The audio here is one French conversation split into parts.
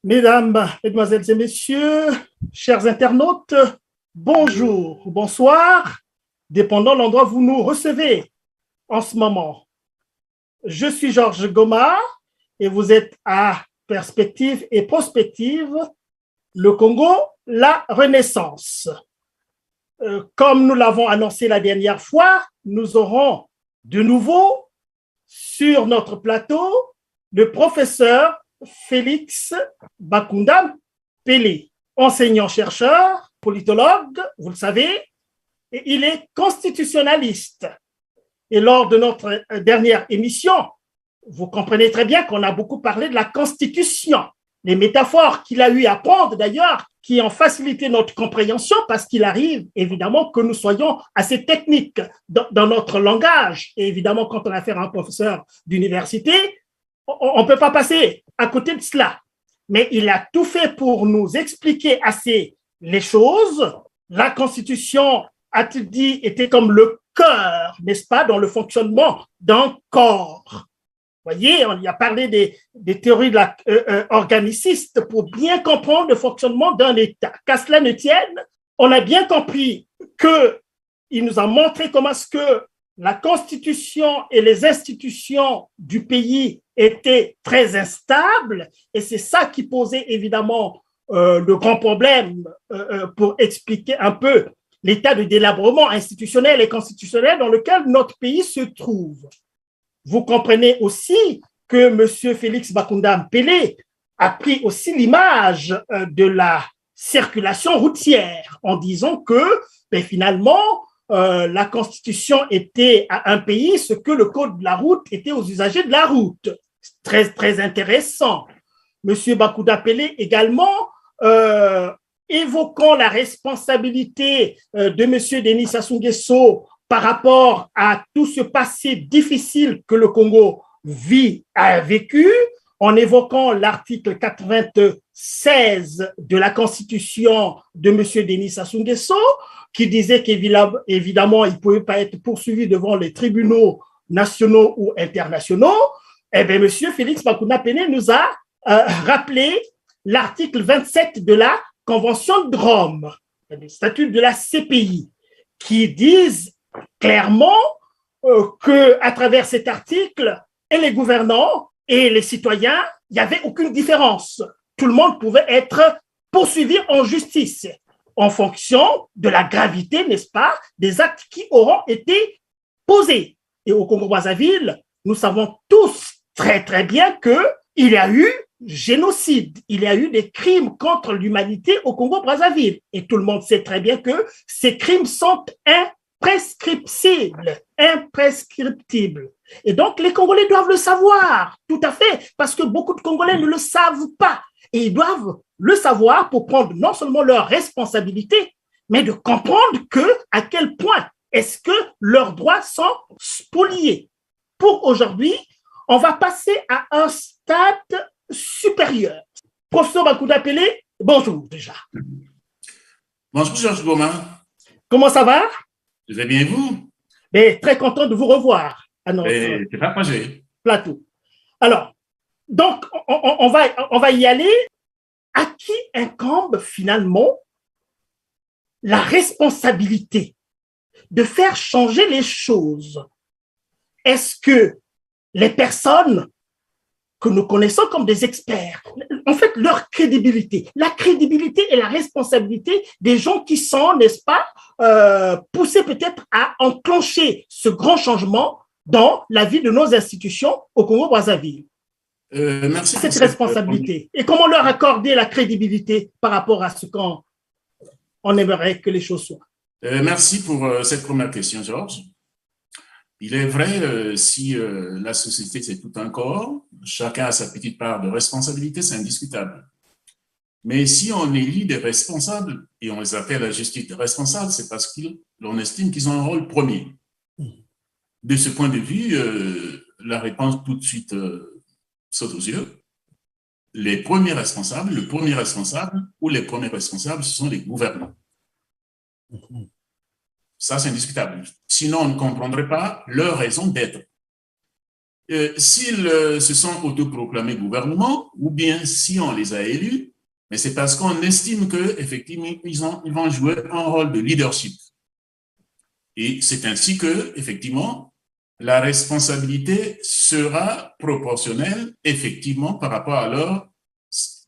Mesdames, Mesdemoiselles et Messieurs, chers internautes, bonjour, bonsoir, dépendant de l'endroit où vous nous recevez en ce moment. Je suis Georges Goma et vous êtes à Perspective et Prospective, le Congo, la Renaissance. Comme nous l'avons annoncé la dernière fois, nous aurons de nouveau sur notre plateau le professeur Félix Bakunda Pélé, enseignant-chercheur, politologue, vous le savez, et il est constitutionnaliste. Et lors de notre dernière émission, vous comprenez très bien qu'on a beaucoup parlé de la Constitution, les métaphores qu'il a eu à prendre d'ailleurs, qui ont facilité notre compréhension parce qu'il arrive évidemment que nous soyons assez techniques dans notre langage. Et évidemment, quand on a affaire à un professeur d'université, on ne peut pas passer à côté de cela. Mais il a tout fait pour nous expliquer assez les choses. La Constitution, a-t-il dit, était comme le cœur, n'est-ce pas, dans le fonctionnement d'un corps. Vous voyez, on y a parlé des théories de organicistes pour bien comprendre le fonctionnement d'un État. Qu'à cela ne tienne, on a bien compris qu'il nous a montré comment est-ce que la Constitution et les institutions du pays étaient très instables, et c'est ça qui posait évidemment le grand problème pour expliquer un peu l'état de délabrement institutionnel et constitutionnel dans lequel notre pays se trouve. Vous comprenez aussi que M. Félix Bakunda Pélé a pris aussi l'image de la circulation routière en disant que finalement, la Constitution était à un pays ce que le code de la route était aux usagers de la route. Très, très intéressant. M. Bakunda Pélé également, évoquant la responsabilité de M. Denis Sassou Nguesso par rapport à tout ce passé difficile que le Congo a vécu, en évoquant l'article 96 de la Constitution de M. Denis Sassou Nguesso, qui disait qu'évidemment, il ne pouvait pas être poursuivi devant les tribunaux nationaux ou internationaux. Eh bien, M. Félix Bakunda Pélé nous a rappelé l'article 27 de la Convention de Rome, le statut de la CPI, qui disent clairement qu'à travers cet article, et les gouvernants et les citoyens, il n'y avait aucune différence. Tout le monde pouvait être poursuivi en justice en fonction de la gravité, n'est-ce pas, des actes qui auront été posés. Et au Congo-Brazzaville, nous savons tous très, très bien qu'il y a eu génocide, il y a eu des crimes contre l'humanité au Congo-Brazzaville. Et tout le monde sait très bien que ces crimes sont imprescriptibles. Et donc, les Congolais doivent le savoir, tout à fait, parce que beaucoup de Congolais ne le savent pas. Et ils doivent le savoir pour prendre non seulement leurs responsabilités, mais de comprendre à quel point est-ce que leurs droits sont spoliés. Pour aujourd'hui, on va passer à un stade supérieur. Professeur Bakunda Pélé, bonjour déjà. Bonjour Georges Goma. Comment ça va? Je vais bien, vous? Mais très content de vous revoir à notre plateau. Alors, donc, on va y aller. À qui incombe finalement la responsabilité de faire changer les choses? Est-ce que les personnes que nous connaissons comme des experts, en fait, leur crédibilité, la crédibilité et la responsabilité des gens qui sont, n'est-ce pas, poussés peut-être à enclencher ce grand changement dans la vie de nos institutions au Congo-Brazzaville? Merci cette responsabilité et comment leur accorder la crédibilité par rapport à ce qu'on aimerait que les choses soient. Merci pour cette première question, Georges. Il est vrai, si la société c'est tout un corps, chacun a sa petite part de responsabilité, c'est indiscutable. Mais si on élit des responsables et on les appelle à juste titre responsables, c'est parce qu'on estime qu'ils ont un rôle premier. De ce point de vue, la réponse tout de suite saute aux yeux. Le premier responsable ou les premiers responsables, ce sont les gouvernants. Ça, c'est indiscutable. Sinon, on ne comprendrait pas leur raison d'être. s'ils se sont autoproclamés gouvernement, ou bien si on les a élus, mais c'est parce qu'on estime qu'effectivement, ils vont jouer un rôle de leadership. Et c'est ainsi que, effectivement, la responsabilité sera proportionnelle, effectivement, par rapport à leur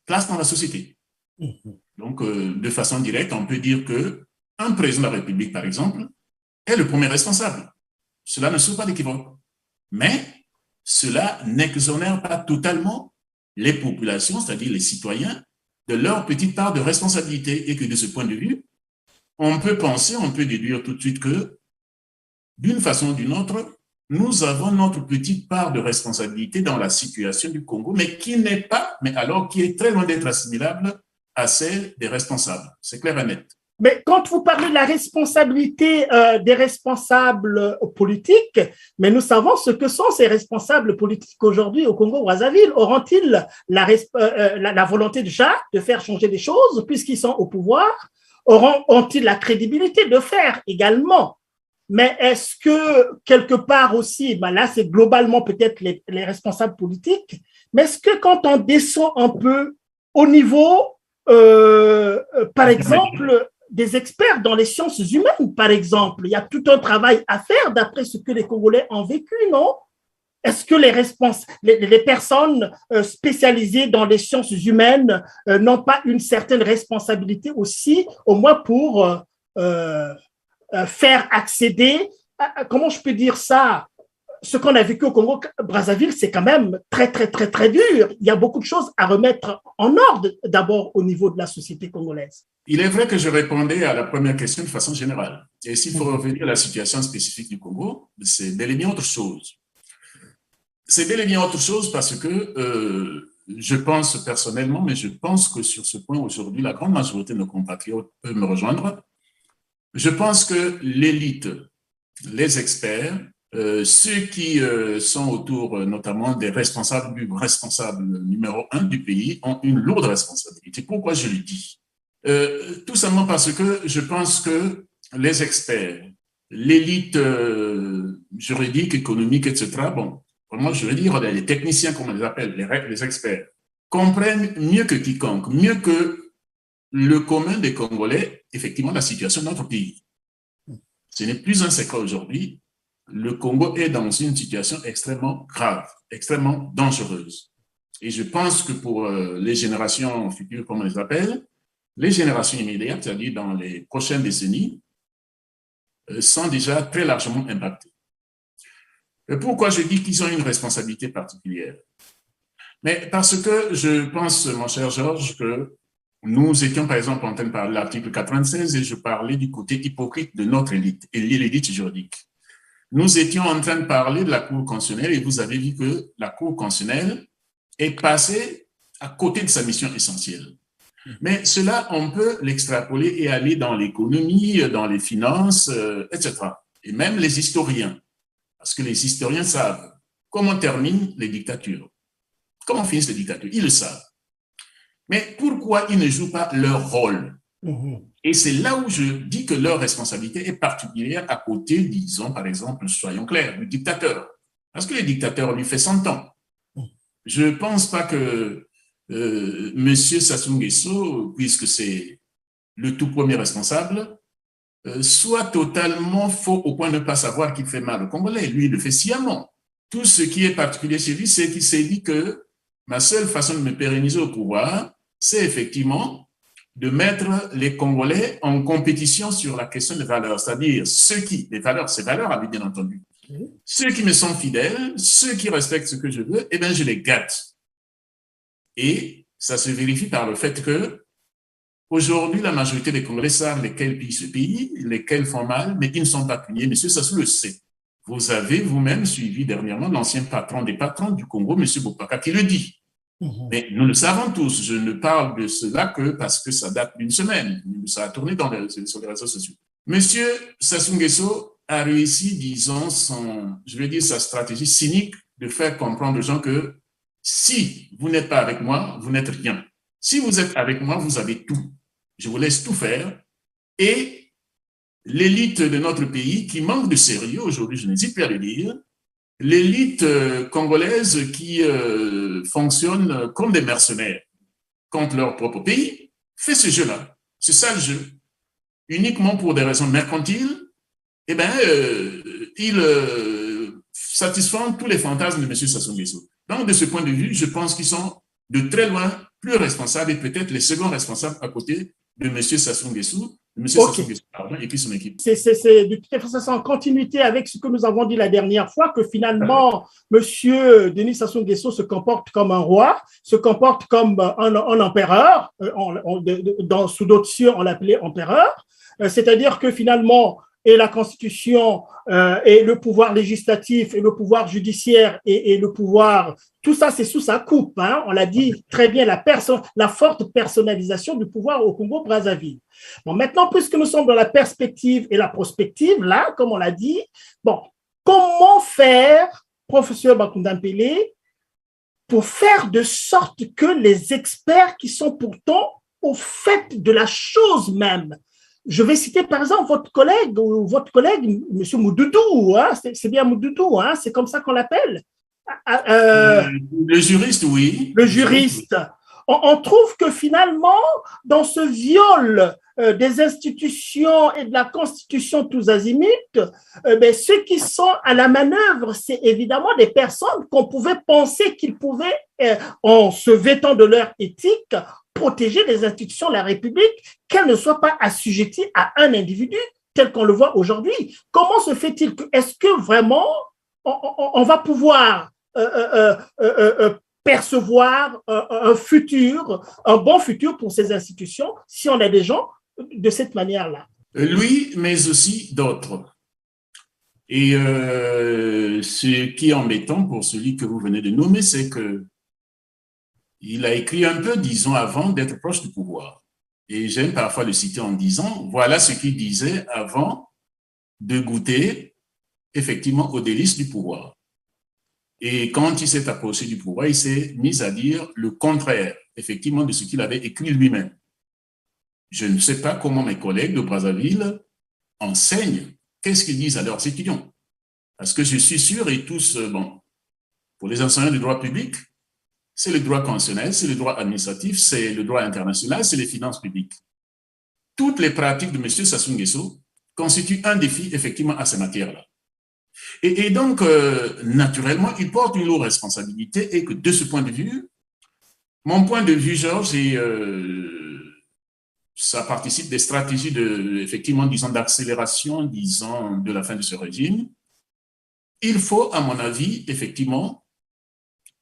place dans la société. Donc, de façon directe, on peut dire qu'un président de la République, par exemple, est le premier responsable. Cela ne souffre pas d'équivoque. Mais cela n'exonère pas totalement les populations, c'est-à-dire les citoyens, de leur petite part de responsabilité, et que de ce point de vue, on peut penser, on peut déduire tout de suite que, d'une façon ou d'une autre, nous avons notre petite part de responsabilité dans la situation du Congo, mais qui n'est pas, mais alors qui est très loin d'être assimilable à celle des responsables. C'est clair et net. Mais quand vous parlez de la responsabilité des responsables politiques, mais nous savons ce que sont ces responsables politiques aujourd'hui au Congo-Brazzaville. Auront-ils la volonté de faire changer les choses puisqu'ils sont au pouvoir? Ont-ils la crédibilité de faire également? Mais est-ce que quelque part aussi, ben là c'est globalement peut-être les responsables politiques, mais est-ce que quand on descend un peu au niveau, par exemple, des experts dans les sciences humaines, par exemple, il y a tout un travail à faire d'après ce que les Congolais ont vécu, non? Est-ce que les personnes spécialisées dans les sciences humaines n'ont pas une certaine responsabilité aussi, au moins pour faire accéder, comment je peux dire ça, ce qu'on a vécu au Congo-Brazzaville, c'est quand même très, très, très, très dur. Il y a beaucoup de choses à remettre en ordre, d'abord au niveau de la société congolaise. Il est vrai que je répondais à la première question de façon générale. Et s'il faut revenir à la situation spécifique du Congo, c'est bel et bien autre chose. C'est bel et bien autre chose parce que je pense personnellement, mais je pense que sur ce point aujourd'hui, la grande majorité de nos compatriotes peuvent me rejoindre. Je pense que l'élite, les experts, ceux qui sont autour notamment des responsables numéro 1 du pays ont une lourde responsabilité. Pourquoi je le dis? Tout simplement parce que je pense que les experts, l'élite juridique, économique, etc., bon, vraiment je veux dire les techniciens, comme on les appelle, les experts, comprennent mieux que quiconque, mieux que le commun des Congolais, effectivement, la situation de notre pays. Ce n'est plus un secret aujourd'hui. Le Congo est dans une situation extrêmement grave, extrêmement dangereuse. Et je pense que pour les générations futures, comme on les appelle, les générations immédiates, c'est-à-dire dans les prochaines décennies, sont déjà très largement impactées. Et pourquoi je dis qu'ils ont une responsabilité particulière? Mais parce que je pense, mon cher Georges, que nous étions par exemple en train de parler de l'article 96 et je parlais du côté hypocrite de notre élite, et l'élite juridique. Nous étions en train de parler de la Cour constitutionnelle et vous avez vu que la Cour constitutionnelle est passée à côté de sa mission essentielle. Mais cela, on peut l'extrapoler et aller dans l'économie, dans les finances, etc. Et même les historiens, parce que les historiens savent comment terminent les dictatures, comment finissent les dictatures, ils le savent. Mais pourquoi ils ne jouent pas leur rôle? Et c'est là où je dis que leur responsabilité est particulière à côté, disons, par exemple, soyons clairs, du dictateur. Parce que le dictateur lui fait 100 ans. Je ne pense pas que M. Sassou Nguesso, puisque c'est le tout premier responsable, soit totalement faux au point de ne pas savoir qu'il fait mal aux Congolais. Lui, il le fait sciemment. Tout ce qui est particulier chez lui, c'est qu'il s'est dit que ma seule façon de me pérenniser au pouvoir, c'est effectivement de mettre les Congolais en compétition sur la question des valeurs, c'est-à-dire les valeurs, ces valeurs, bien entendu. Ceux qui me sont fidèles, ceux qui respectent ce que je veux, eh bien, je les gâte. Et ça se vérifie par le fait que aujourd'hui, la majorité des Congolais savent lesquels pillent ce pays, lesquels font mal, mais qui ne sont pas punis. Monsieur Sassou le sait. Vous avez vous-même suivi dernièrement l'ancien patron des patrons du Congo, M. Bopaka, qui le dit. Mais nous le savons tous. Je ne parle de cela que parce que ça date d'une semaine. Ça a tourné sur les réseaux sociaux. Monsieur Sassou Nguesso a réussi, disons, sa stratégie cynique de faire comprendre aux gens que si vous n'êtes pas avec moi, vous n'êtes rien. Si vous êtes avec moi, vous avez tout. Je vous laisse tout faire. Et l'élite de notre pays, qui manque de sérieux aujourd'hui, je n'hésite plus à le dire, l'élite congolaise qui fonctionne comme des mercenaires contre leur propre pays fait ce jeu-là. C'est ça le jeu. Uniquement pour des raisons mercantiles, eh bien, ils satisfont tous les fantasmes de M. Sassou Nguesso. Donc, de ce point de vue, je pense qu'ils sont de très loin plus responsables et peut-être les seconds responsables à côté de M. Sassou Nguesso, pardon, et puis son équipe. C'est de toute façon en continuité avec ce que nous avons dit la dernière fois, que finalement, M. Denis Sassou Nguesso se comporte comme un roi, se comporte comme un empereur, sous d'autres cieux, on l'appelait empereur, c'est-à-dire que finalement, et la Constitution et le pouvoir législatif et le pouvoir judiciaire et le pouvoir, tout ça, c'est sous sa coupe. Hein. On l'a dit très bien, la forte personnalisation du pouvoir au Congo-Brazzaville. Bon, maintenant, puisque nous sommes dans la perspective et la prospective, là, comme on l'a dit, bon, comment faire, professeur Bakunda Mpele, pour faire de sorte que les experts qui sont pourtant au fait de la chose même, je vais citer par exemple votre collègue, M. Moudoudou, hein, c'est bien Moudoudou, hein, c'est comme ça qu'on l'appelle. Le juriste, oui. Le juriste. On trouve que finalement, dans ce viol des institutions et de la Constitution tous azimuts, ceux qui sont à la manœuvre, c'est évidemment des personnes qu'on pouvait penser qu'ils pouvaient, en se vêtant de leur éthique, protéger les institutions de la République, qu'elles ne soient pas assujetties à un individu tel qu'on le voit aujourd'hui. Comment se fait-il que, est-ce que vraiment on va pouvoir percevoir un bon futur pour ces institutions si on a des gens de cette manière-là? Lui, mais aussi d'autres. Et ce qui est embêtant pour celui que vous venez de nommer, c'est que il a écrit un peu, disons, avant d'être proche du pouvoir. Et j'aime parfois le citer en disant, voilà ce qu'il disait avant de goûter effectivement aux délices du pouvoir. Et quand il s'est approché du pouvoir, il s'est mis à dire le contraire, effectivement, de ce qu'il avait écrit lui-même. Je ne sais pas comment mes collègues de Brazzaville enseignent, qu'est-ce qu'ils disent à leurs étudiants. Parce que je suis sûr, et tous, bon, pour les enseignants du droit public, c'est le droit constitutionnel, c'est le droit administratif, c'est le droit international, c'est les finances publiques. Toutes les pratiques de M. Sassou Nguesso constituent un défi, effectivement, à ces matières-là. Et donc, naturellement, il porte une lourde responsabilité et que, de ce point de vue, mon point de vue, Georges, et ça participe des stratégies effectivement, disons, d'accélération, disons, de la fin de ce régime. Il faut, à mon avis, effectivement,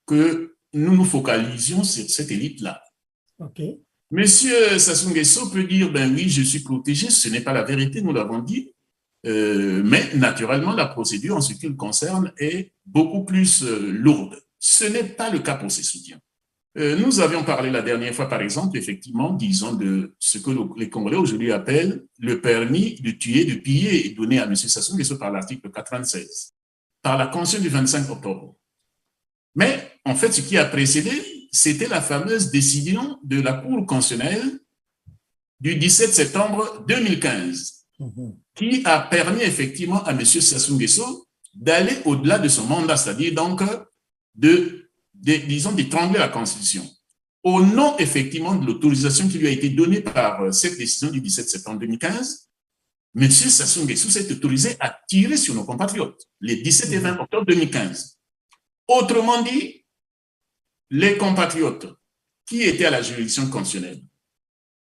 que nous nous focalisions sur cette élite-là. Okay. Monsieur Sassou Nguesso peut dire, ben oui, je suis protégé, ce n'est pas la vérité, nous l'avons dit, mais naturellement, la procédure en ce qui le concerne est beaucoup plus lourde. Ce n'est pas le cas pour ses soutiens. Nous avions parlé la dernière fois, par exemple, effectivement, disons, de ce que les Congolais aujourd'hui appellent le permis de tuer, de piller, donné à M. Sassou Nguesso par l'article 96, par la Constitution du 25 octobre. Mais, en fait, ce qui a précédé, c'était la fameuse décision de la Cour constitutionnelle du 17 septembre 2015, qui a permis effectivement à M. Sassou Nguesso d'aller au-delà de son mandat, c'est-à-dire donc disons, d'étrangler la Constitution. Au nom, effectivement, de l'autorisation qui lui a été donnée par cette décision du 17 septembre 2015, M. Sassou Nguesso s'est autorisé à tirer sur nos compatriotes, les 17 et 20 octobre 2015. Autrement dit, les compatriotes qui étaient à la juridiction constitutionnelle,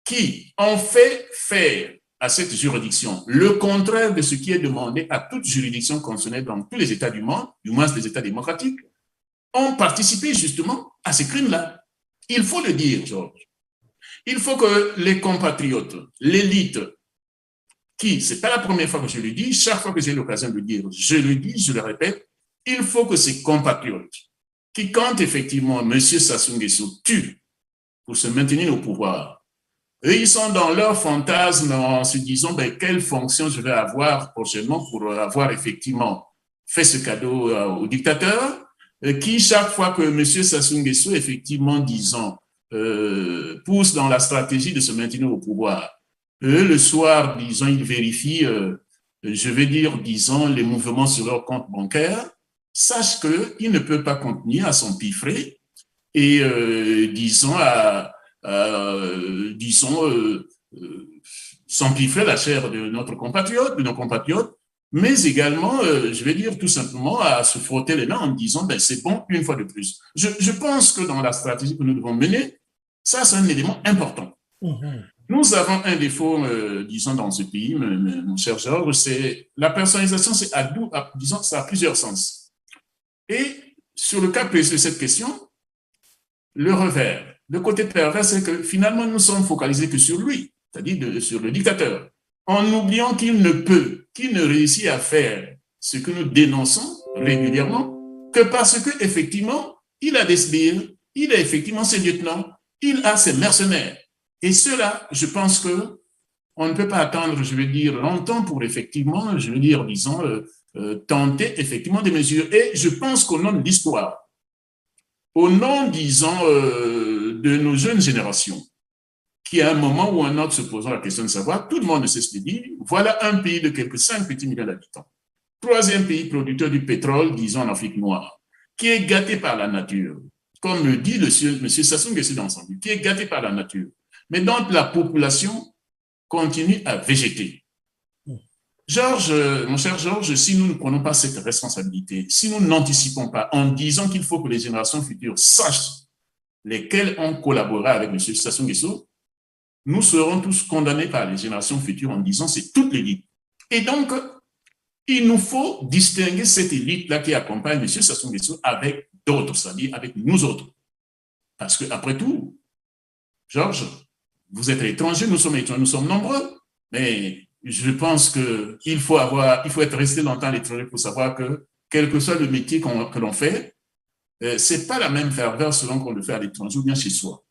qui ont fait faire à cette juridiction le contraire de ce qui est demandé à toute juridiction constitutionnelle dans tous les États du monde, du moins les États démocratiques, ont participé justement à ces crimes-là. Il faut le dire, Georges. Il faut que les compatriotes, l'élite, qui, ce n'est pas la première fois que je le dis, chaque fois que j'ai l'occasion de le dire, je le dis, je le répète, il faut que ces compatriotes, qui quand effectivement M. Sassou Nguesso tue pour se maintenir au pouvoir, eux, ils sont dans leur fantasme en se disant ben, quelle fonction je vais avoir prochainement pour avoir effectivement fait ce cadeau au dictateur, qui chaque fois que M. Sassou Nguesso effectivement, disons, pousse dans la stratégie de se maintenir au pouvoir, le soir, disons, ils vérifient, je vais dire, disons, les mouvements sur leur compte bancaire. sache qu'il ne peut pas contenir à son piffret et, s'empiffrer la chair de notre compatriote, de nos compatriotes, mais également, je vais dire tout simplement, à se frotter les mains en disant, ben, c'est bon, une fois de plus. Je pense que dans la stratégie que nous devons mener, ça, c'est un élément important. Nous avons un défaut, disons, dans ce pays, mon cher Georges, c'est la personnalisation, disons, ça a plusieurs sens. Et sur le cas précis de cette question, le revers, le côté pervers, c'est que finalement, nous sommes focalisés que sur lui, c'est-à-dire sur le dictateur, en oubliant qu'il ne réussit à faire ce que nous dénonçons régulièrement que parce que effectivement, il a des sbires, il a effectivement ses lieutenants, il a ses mercenaires. Et cela, je pense que on ne peut pas attendre, je veux dire, longtemps pour effectivement, je veux dire, disons, tenter effectivement des mesures. Et je pense qu'au nom de l'histoire, au nom, disons, de nos jeunes générations, qui à un moment ou un autre se posant la question de savoir, tout le monde ne cesse de dire, voilà un pays de quelques 5 petits millions d'habitants. Troisième pays producteur du pétrole, disons en Afrique noire, qui est gâté par la nature, comme le dit M. Sassou Nguesso dans son livre, qui est gâté par la nature, mais dont la population continue à végéter. Georges, mon cher Georges, si nous ne prenons pas cette responsabilité, si nous n'anticipons pas en disant qu'il faut que les générations futures sachent lesquelles ont collaboré avec M. Sassou Nguesso, nous serons tous condamnés par les générations futures en disant c'est toute l'élite. Et donc, il nous faut distinguer cette élite-là qui accompagne M. Sassou Nguesso avec d'autres, c'est-à-dire avec nous autres. Parce qu'après tout, Georges, vous êtes étranger, nous sommes nombreux, mais je pense qu'il faut être resté longtemps à l'étranger pour savoir que, quel que soit le métier que l'on fait, c'est pas la même ferveur selon qu'on le fait à l'étranger ou bien chez soi.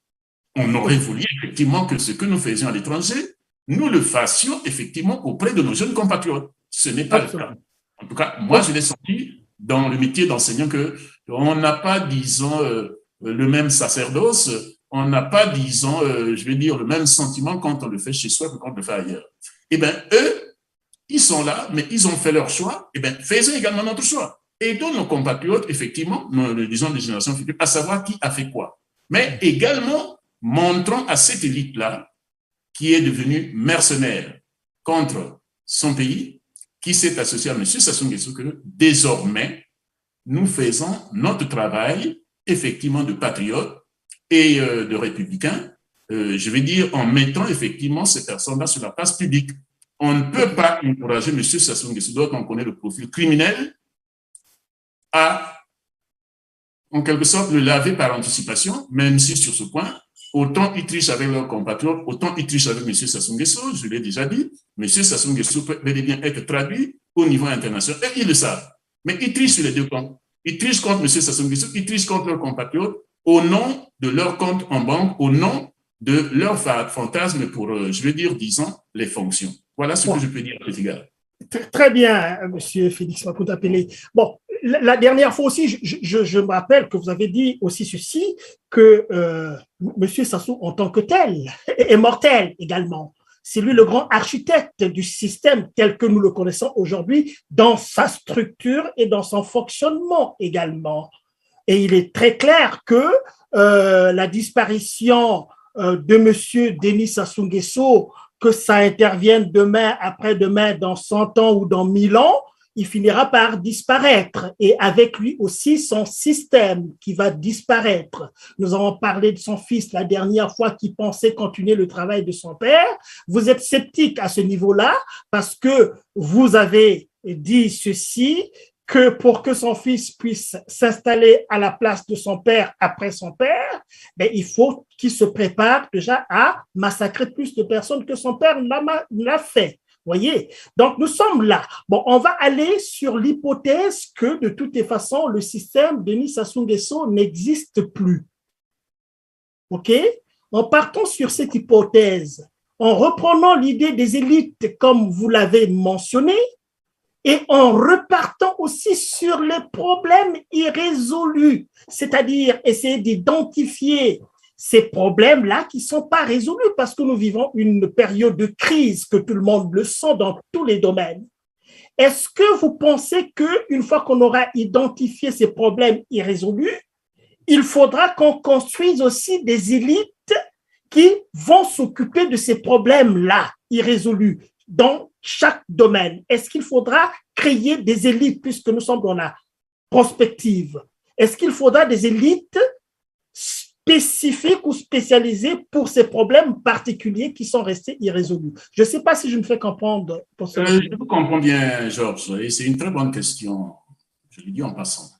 On aurait voulu effectivement que ce que nous faisions à l'étranger, nous le fassions effectivement auprès de nos jeunes compatriotes. Ce n'est pas le cas. En tout cas, moi, je l'ai senti dans le métier d'enseignant qu'on n'a pas, disons, le même sacerdoce, on n'a pas, disons, je vais dire, le même sentiment quand on le fait chez soi que quand on le fait ailleurs. Eh bien, eux, ils sont là, mais ils ont fait leur choix. Eh bien, faisons également notre choix. Aidons nos compatriotes, effectivement, disons, des générations futures, à savoir qui a fait quoi. Mais également, montrons à cette élite-là, qui est devenue mercenaire contre son pays, qui s'est associé à M. Sassou Nguesso, que désormais, nous faisons notre travail, effectivement, de patriotes et de républicains, je vais dire, en mettant effectivement ces personnes-là sur la place publique. On ne peut pas encourager M. Sassou Nguesso, d'autant qu'on connaît le profil criminel, à, en quelque sorte, le laver par anticipation, même si sur ce point, autant ils trichent avec leurs compatriotes, autant ils trichent avec M. Sassou Nguesso, je l'ai déjà dit, M. Sassou Nguesso peut bel et bien être traduit au niveau international, et ils le savent. Mais ils trichent sur les deux camps. Ils trichent contre M. Sassou Nguesso, ils trichent contre leurs compatriotes, au nom de leur compte en banque, au nom de leur fantasme pour, je veux dire, disons, les fonctions. Voilà ce que je peux dire à cet égard. Très bien, monsieur Félix Maputa-Pelé. Bon, la dernière fois aussi, je me rappelle que vous avez dit aussi ceci, que monsieur Sassou, en tant que tel, est mortel également. C'est lui le grand architecte du système tel que nous le connaissons aujourd'hui, dans sa structure et dans son fonctionnement également. Et il est très clair que la disparition de monsieur Denis Sassou Nguesso, que ça intervienne demain, après-demain, dans 100 ans ou dans 1000 ans, il finira par disparaître. Et avec lui aussi son système qui va disparaître. Nous avons parlé de son fils la dernière fois qui pensait continuer le travail de son père. Vous êtes sceptique à ce niveau-là parce que vous avez dit ceci, que pour que son fils puisse s'installer à la place de son père après son père, ben, il faut qu'il se prépare déjà à massacrer plus de personnes que son père l'a fait. Voyez, donc nous sommes là. Bon, on va aller sur l'hypothèse que de toutes les façons, le système Denis Sassou Nguesso n'existe plus. OK? En partant sur cette hypothèse, en reprenant l'idée des élites comme vous l'avez mentionné, et en repartant aussi sur les problèmes irrésolus, c'est-à-dire essayer d'identifier ces problèmes-là qui ne sont pas résolus parce que nous vivons une période de crise que tout le monde le sent dans tous les domaines. est-ce que vous pensez qu'une fois qu'on aura identifié ces problèmes irrésolus, il faudra qu'on construise aussi des élites qui vont s'occuper de ces problèmes-là irrésolus dans chaque domaine? Est-ce qu'il faudra créer des élites, puisque nous sommes dans la prospective? Est-ce qu'il faudra des élites spécifiques ou spécialisées pour ces problèmes particuliers qui sont restés irrésolus? Je ne sais pas si je me fais comprendre. Je vous comprends bien, Georges, et c'est une très bonne question. Je l'ai dit en passant.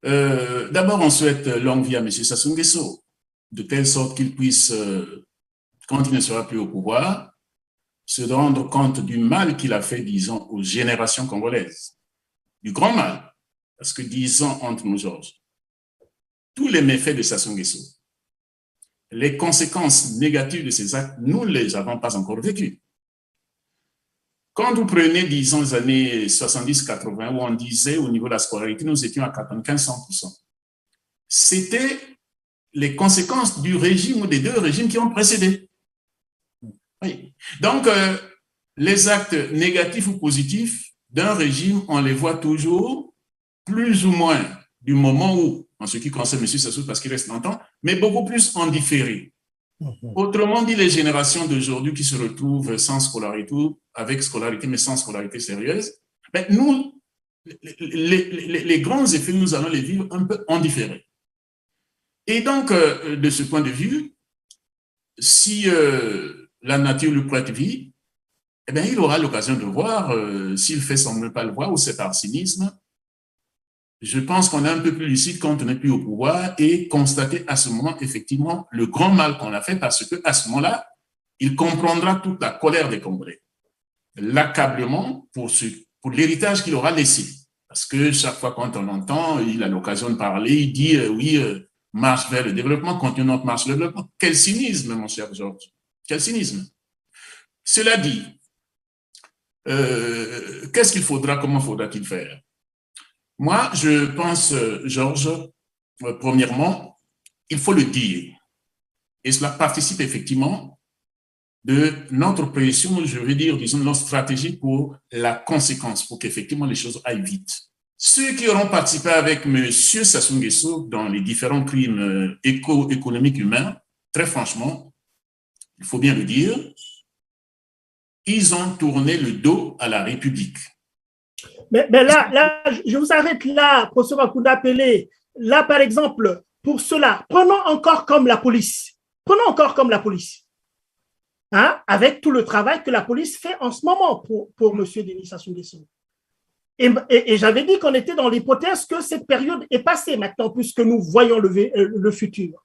D'abord, on souhaite longue vie à M. Sassou Nguesso, de telle sorte qu'il puisse, quand il ne sera plus au pouvoir, se rendre compte du mal qu'il a fait, disons, aux générations congolaises. Du grand mal. Parce que, disons, entre nous, Georges, tous les méfaits de Sassou Nguesso, les conséquences négatives de ces actes, nous ne les avons pas encore vécues. Quand vous prenez, disons, les années 70-80, où on disait au niveau de la scolarité, nous étions à 95-100%. C'était les conséquences du régime ou des deux régimes qui ont précédé. Oui. Donc, les actes négatifs ou positifs d'un régime, on les voit toujours plus ou moins du moment où, en ce qui concerne M. Sassou, parce qu'il reste longtemps, mais beaucoup plus en différé. Autrement dit, les générations d'aujourd'hui qui se retrouvent sans scolarité, avec scolarité, mais sans scolarité sérieuse, ben nous, les grands effets, nous allons les vivre un peu en différé. Et donc, de ce point de vue, si la nature lui prête vie, eh bien, il aura l'occasion de voir, s'il fait semblant pas le voir, ou c'est par cynisme. Je pense qu'on est un peu plus lucide quand on n'est plus au pouvoir et constater à ce moment, effectivement, le grand mal qu'on a fait, parce qu'à ce moment-là, il comprendra toute la colère des Congolais, l'accablement pour l'héritage qu'il aura laissé. Parce que chaque fois quand on l'entend, il a l'occasion de parler, il dit oui, marche vers le développement, continue notre marche vers le développement. Quel cynisme, mon cher Georges, quel cynisme. Cela dit, qu'est-ce qu'il faudra, comment faudra-t-il faire? Moi, je pense, Georges, premièrement, il faut le dire. Et cela participe effectivement de notre pression, je veux dire, disons, notre stratégie pour la conséquence, pour qu'effectivement les choses aillent vite. Ceux qui auront participé avec M. Sassou Nguesso dans les différents crimes économiques humains, très franchement, il faut bien le dire, ils ont tourné le dos à la République. Mais là, je vous arrête là, professeur Akunda Pelé. Là, par exemple, pour cela, prenons encore comme la police. Prenons encore comme la police. Hein, avec tout le travail que la police fait en ce moment pour M. Denis Sassou Nguesso. Et j'avais dit qu'on était dans l'hypothèse que cette période est passée maintenant, puisque nous voyons le futur.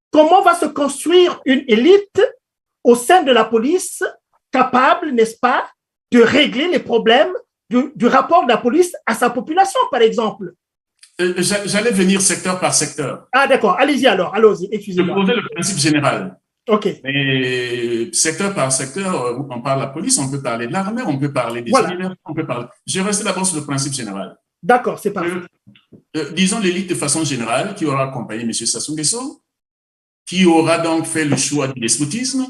Comment va se construire une élite au sein de la police capable, n'est-ce pas, de régler les problèmes du rapport de la police à sa population, par exemple? J'allais venir secteur par secteur. Ah, d'accord. Allez-y alors. Allons-y. Excusez-moi. Je posais le principe général. OK. Mais secteur par secteur, on parle de la police, on peut parler de l'armée, on peut parler des universités, on peut parler. Je vais rester d'abord sur le principe général. D'accord, c'est parfait. Disons l'élite de façon générale qui aura accompagné M. Sassou Nguesso, qui aura donc fait le choix du despotisme,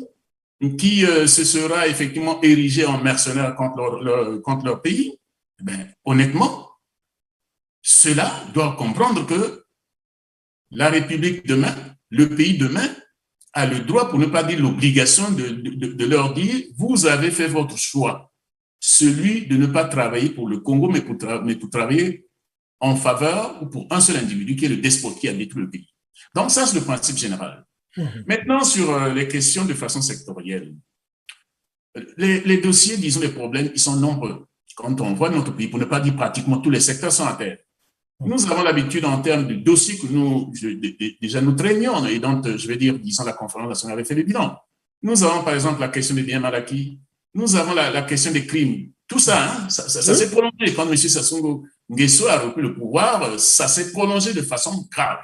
qui se sera effectivement érigé en mercenaire contre leur pays, ben, honnêtement, ceux-là doivent comprendre que la République demain, le pays demain, a le droit, pour ne pas dire l'obligation, de leur dire, vous avez fait votre choix, celui de ne pas travailler pour le Congo, mais pour travailler en faveur ou pour un seul individu qui est le despote qui a détruit le pays. Donc ça, c'est le principe général. Maintenant, sur les questions de façon sectorielle, les dossiers, disons, les problèmes, ils sont nombreux. Quand on voit notre pays, pour ne pas dire pratiquement tous les secteurs sont à terre. Nous avons l'habitude, en termes de dossiers que déjà nous traînions, et dont, je vais dire, disons, la conférence nationale avait fait le bilan. Nous avons, par exemple, la question des biens mal acquis. Nous avons la question des crimes. Tout ça, hein, ça s'est prolongé. Quand M. Sassou Nguesso a repris le pouvoir, ça s'est prolongé de façon grave.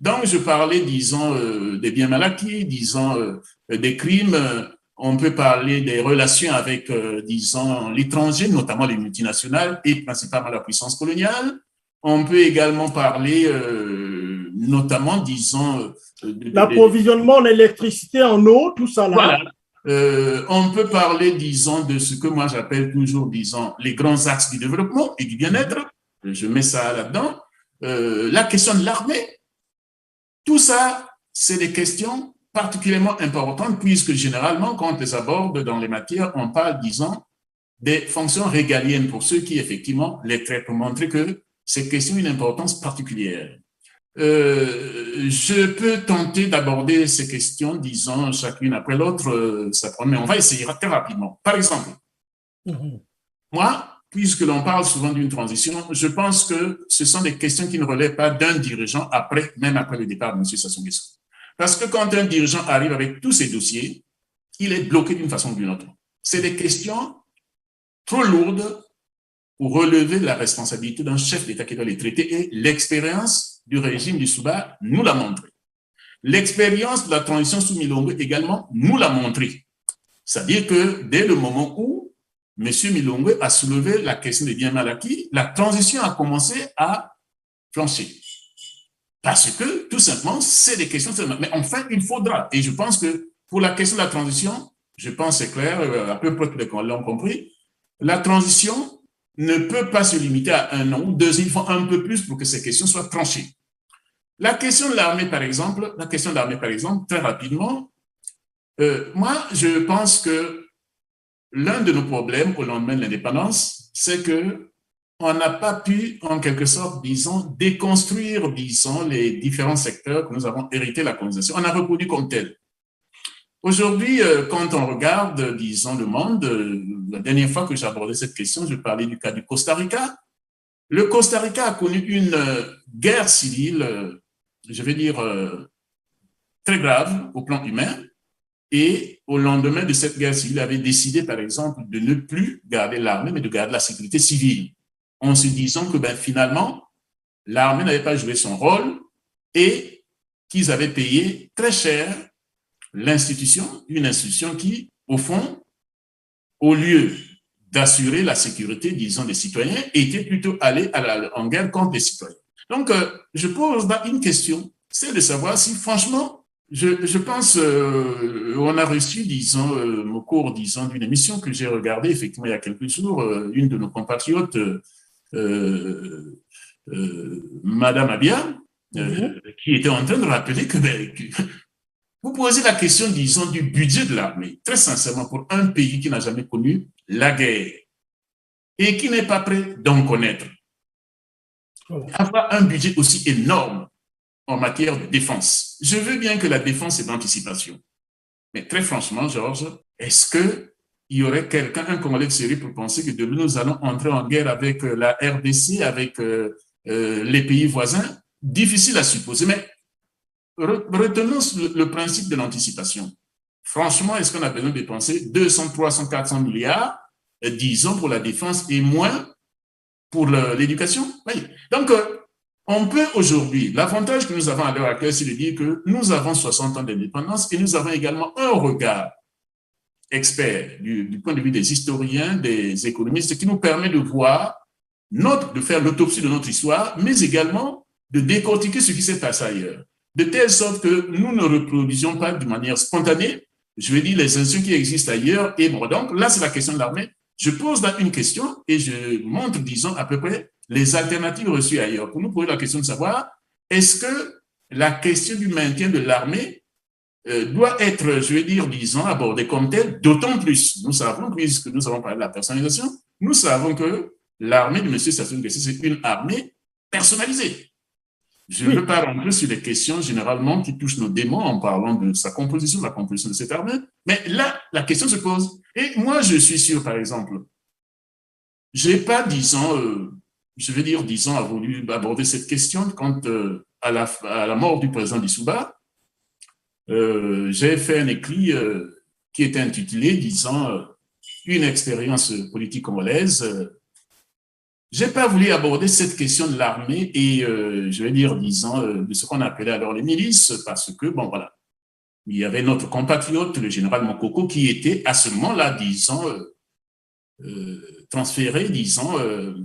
Donc, je parlais, disons, des biens mal acquis, disons, des crimes. On peut parler des relations avec, disons, l'étranger, notamment les multinationales et principalement la puissance coloniale. On peut également parler, notamment, disons… l'approvisionnement en électricité, en eau, tout ça là. Voilà. On peut parler, disons, de ce que moi j'appelle toujours, disons, les grands axes du développement et du bien-être. Je mets ça là-dedans. La question de l'armée, tout ça, c'est des questions particulièrement importantes puisque généralement, quand on les aborde dans les matières, on parle, disons, des fonctions régaliennes pour ceux qui, effectivement, les traitent pour montrer que ces questions ont une importance particulière. Je peux tenter d'aborder ces questions, disons, chacune après l'autre, mais on va essayer très rapidement. Par exemple, moi, puisque l'on parle souvent d'une transition, je pense que ce sont des questions qui ne relèvent pas d'un dirigeant même après le départ de M. Sassou Nguesso. Parce que quand un dirigeant arrive avec tous ses dossiers, il est bloqué d'une façon ou d'une autre. C'est des questions trop lourdes pour relever la responsabilité d'un chef d'État qui doit les traiter et l'expérience du régime du Souba nous l'a montré. L'expérience de la transition sous Milongo également nous l'a montré. C'est-à-dire que dès le moment où M. Milongo a soulevé la question des biens mal acquis, la transition a commencé à flancher. Parce que, tout simplement, c'est des questions. Mais enfin, il faudra. Et je pense que pour la question de la transition, je pense c'est clair, à peu près tous les collègues l'ont compris, la transition ne peut pas se limiter à 1 an ou 2 ans. Il faut un peu plus pour que ces questions soient tranchées. La question de l'armée, par exemple, très rapidement, moi, je pense que l'un de nos problèmes au lendemain de l'indépendance, c'est que on n'a pas pu, en quelque sorte, disons, déconstruire, disons, les différents secteurs que nous avons hérité de la colonisation. On a reproduit comme tel. Aujourd'hui, quand on regarde, disons, le monde, la dernière fois que j'ai abordé cette question, je parlais du cas du Costa Rica. Le Costa Rica a connu une guerre civile, je vais dire, très grave au plan humain. Et au lendemain de cette guerre civile, il avait décidé, par exemple, de ne plus garder l'armée, mais de garder la sécurité civile, en se disant que finalement, l'armée n'avait pas joué son rôle et qu'ils avaient payé très cher l'institution, une institution qui, au fond, au lieu d'assurer la sécurité, disons, des citoyens, était plutôt allée en guerre contre les citoyens. Donc, je pose là une question, c'est de savoir si, franchement, je pense, on a reçu, disons, au cours, disons, d'une émission que j'ai regardée, effectivement, il y a quelques jours, une de nos compatriotes, Madame Abia, qui était en train de rappeler que vous posez la question, disons, du budget de l'armée. Très sincèrement, pour un pays qui n'a jamais connu la guerre et qui n'est pas prêt d'en connaître, avoir un budget aussi énorme en matière de défense. Je veux bien que la défense est d'anticipation. Mais très franchement, Georges, est-ce qu'il y aurait quelqu'un, un Congolais de série, pour penser que demain nous allons entrer en guerre avec la RDC, avec les pays voisins? Difficile à supposer, mais retenons le principe de l'anticipation. Franchement, est-ce qu'on a besoin de dépenser 200, 300, 400 milliards, disons, pour la défense et moins pour l'éducation? Oui. Donc, on peut aujourd'hui, l'avantage que nous avons à l'heure actuelle, c'est de dire que nous avons 60 ans d'indépendance et nous avons également un regard expert du point de vue des historiens, des économistes, qui nous permet de voir, de faire l'autopsie de notre histoire, mais également de décortiquer ce qui s'est passé ailleurs, de telle sorte que nous ne reproduisions pas de manière spontanée, je veux dire, les institutions qui existent ailleurs. Et bon, donc là, c'est la question de l'armée. Je pose là une question et je montre, disons, à peu près les alternatives reçues ailleurs. Pour nous poser la question de savoir, est-ce que la question du maintien de l'armée doit être, je veux dire, disons, abordée comme telle, d'autant plus, nous savons, puisque nous avons parlé de la personnalisation, nous savons que l'armée de M. Sassou Nguesso, c'est une armée personnalisée. Je ne veux pas rentrer sur les questions généralement qui touchent nos démons en parlant de sa composition, de la composition de cette armée, mais là, la question se pose. Et moi, je suis sûr, par exemple, je n'ai pas, disons, je veux dire, disons, voulu aborder cette question quand, à la mort du président Dissouba, j'ai fait un écrit qui était intitulé, disons, une expérience politique congolaise. J'ai pas voulu aborder cette question de l'armée et, je vais dire, disons, de ce qu'on appelait alors les milices, parce que, bon, voilà, il y avait notre compatriote, le général Mokoko, qui était à ce moment-là, disons, transféré, disons,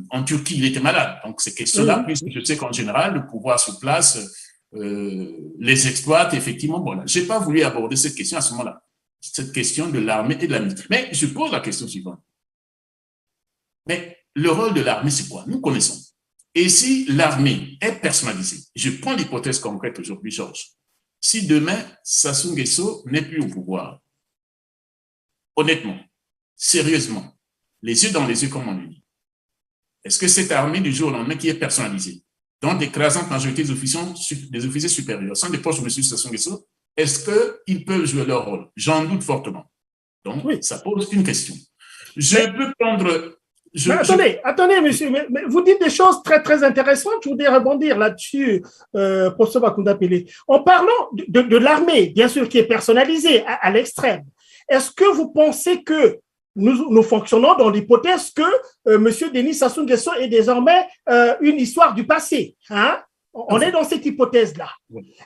en Turquie. Il était malade. Donc, ces questions-là, puisque je sais qu'en général, le pouvoir sur place les exploite, effectivement. Bon, j'ai pas voulu aborder cette question à ce moment-là. cette question de l'armée et de la militaire. Mais je pose la question suivante. Mais le rôle de l'armée, c'est quoi? Nous connaissons. Et si l'armée est personnalisée, je prends l'hypothèse concrète aujourd'hui, Georges, si demain, Sassou Nguesso n'est plus au pouvoir, honnêtement, sérieusement, les yeux dans les yeux comme on le dit, est-ce que cette armée du jour au lendemain qui est personnalisée, dont l'écrasante majorité des officiers supérieurs sont des proches de M. Sassou Nguesso, est-ce qu'ils peuvent jouer leur rôle? J'en doute fortement. Donc, oui, ça pose une question. Peux prendre... Attendez, monsieur, mais vous dites des choses très, très intéressantes. Je voudrais rebondir là-dessus, professeur Bakunda Pélé. En parlant de l'armée, bien sûr, qui est personnalisée à l'extrême, est-ce que vous pensez que nous fonctionnons dans l'hypothèse que monsieur Denis Sassou Nguesso est désormais une histoire du passé, hein? On est dans cette hypothèse-là.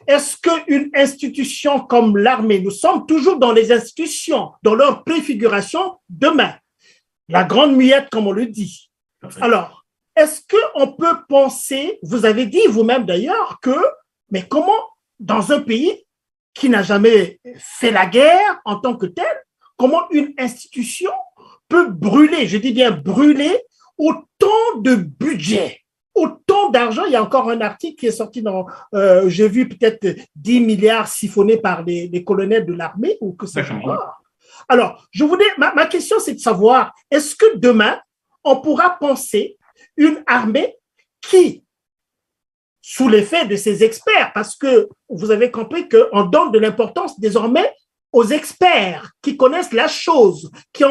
Est-ce qu'une institution comme l'armée, nous sommes toujours dans les institutions, dans leur préfiguration demain, la grande muette, comme on le dit. Alors, est-ce qu'on peut penser, vous avez dit vous-même d'ailleurs, mais comment, dans un pays qui n'a jamais fait la guerre en tant que tel, comment une institution peut brûler, je dis bien brûler, autant de budget, autant d'argent? Il y a encore un article qui est sorti j'ai vu peut-être 10 milliards siphonnés par les colonels de l'armée ou que sais-je encore. Alors, ma question, c'est de savoir, est-ce que demain, on pourra penser une armée qui, sous l'effet de ces experts, parce que vous avez compris qu'on donne de l'importance désormais aux experts qui connaissent la chose, qui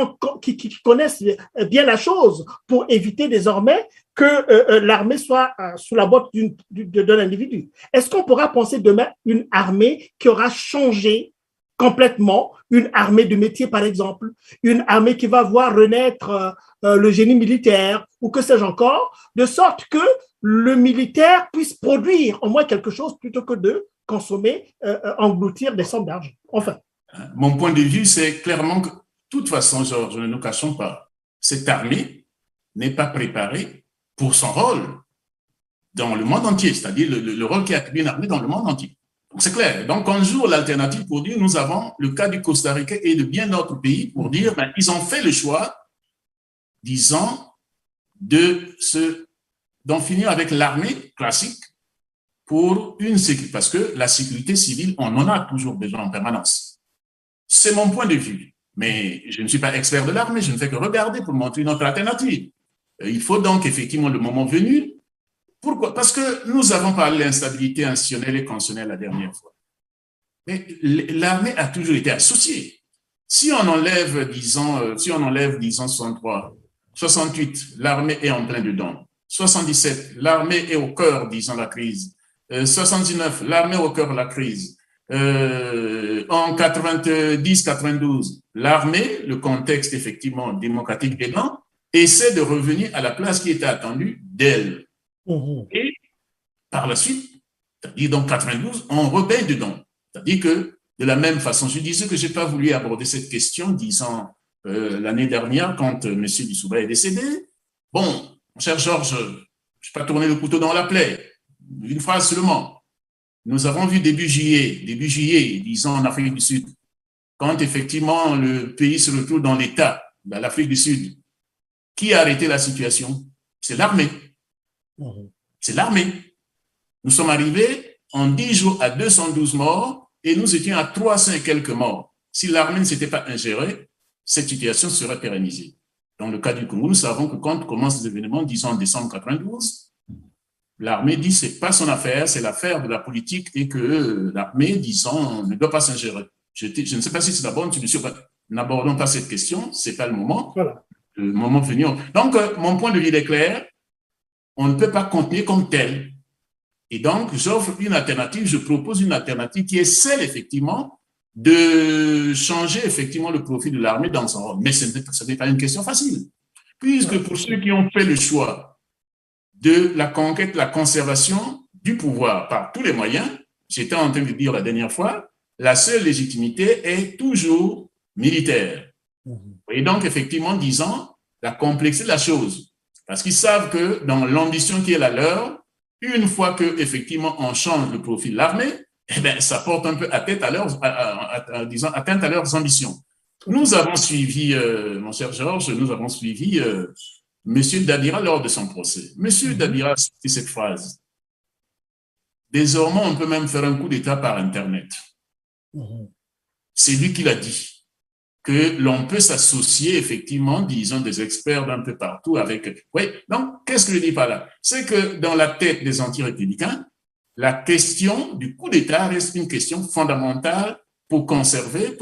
connaissent bien la chose, pour éviter désormais que l'armée soit sous la botte d'un individu. Est-ce qu'on pourra penser demain une armée qui aura changé complètement, une armée de métier par exemple, une armée qui va voir renaître le génie militaire ou que sais-je encore, de sorte que le militaire puisse produire au moins quelque chose plutôt que de consommer, engloutir des sommes d'argent. Enfin. Mon point de vue, c'est clairement que, de toute façon, Georges, ne nous cachons pas, cette armée n'est pas préparée pour son rôle dans le monde entier, c'est-à-dire le rôle qui a attribué une armée dans le monde entier. C'est clair. Donc, on joue l'alternative pour dire, nous avons le cas du Costa Rica et de bien d'autres pays pour dire, ils ont fait le choix, disons, d'en finir avec l'armée classique pour une sécurité, parce que la sécurité civile, on en a toujours besoin en permanence. C'est mon point de vue. Mais je ne suis pas expert de l'armée, je ne fais que regarder pour montrer une autre alternative. Il faut donc effectivement, le moment venu. Pourquoi? Parce que nous avons parlé de l'instabilité institutionnelle et constitutionnelle la dernière fois. Mais l'armée a toujours été associée. Si on enlève, disons 63, 68, l'armée est en plein dedans. 77, l'armée est au cœur, disons, de la crise. 79, l'armée est au cœur de la crise. En 90-92, l'armée, le contexte effectivement démocratique aidant, essaie de revenir à la place qui était attendue d'elle. Et par la suite, c'est-à-dire dans 92, on rebelle dedans. C'est-à-dire que de la même façon, je disais que je n'ai pas voulu aborder cette question, disons, l'année dernière, quand M. Lissouba est décédé. Bon, mon cher Georges, je ne vais pas tourner le couteau dans la plaie. Une phrase seulement. Nous avons vu début juillet, disons, en Afrique du Sud, quand effectivement le pays se retrouve dans l'état, dans l'Afrique du Sud, qui a arrêté la situation? C'est l'armée. C'est l'armée. Nous sommes arrivés en 10 jours à 212 morts et nous étions à 300 et quelques morts. Si l'armée ne s'était pas ingérée, cette situation serait pérennisée. Dans le cas du Congo, nous savons que quand commencent les événements, disons en décembre 92, l'armée dit que ce n'est pas son affaire, c'est l'affaire de la politique et que l'armée, disons, ne doit pas s'ingérer. Je ne sais pas si c'est la bonne solution. N'abordons pas cette question, ce n'est pas le moment. Voilà. Le moment venu. Donc, mon point de vue est clair. On ne peut pas continuer comme tel. Et donc, j'offre une alternative, je propose une alternative qui est celle, effectivement, de changer, effectivement, le profil de l'armée dans son rôle. Mais ce n'est pas une question facile. Puisque pour ceux qui ont fait le choix de la conquête, la conservation du pouvoir par tous les moyens, j'étais en train de dire la dernière fois, la seule légitimité est toujours militaire. Et donc, effectivement, disons, la complexité de la chose. Parce qu'ils savent que dans l'ambition qui est la leur, une fois que effectivement on change le profil de l'armée, eh bien, ça porte un peu atteinte disons, atteinte à leurs ambitions. Nous avons suivi, mon cher Georges, nous avons suivi M. Dabira lors de son procès. M. Dabira a cité cette phrase. Désormais, on peut même faire un coup d'État par Internet. C'est lui qui l'a dit. Que l'on peut s'associer effectivement, disons, des experts d'un peu partout avec... Oui, donc, qu'est-ce que je dis par là? C'est que dans la tête des anti-républicains, la question du coup d'État reste une question fondamentale pour conquérir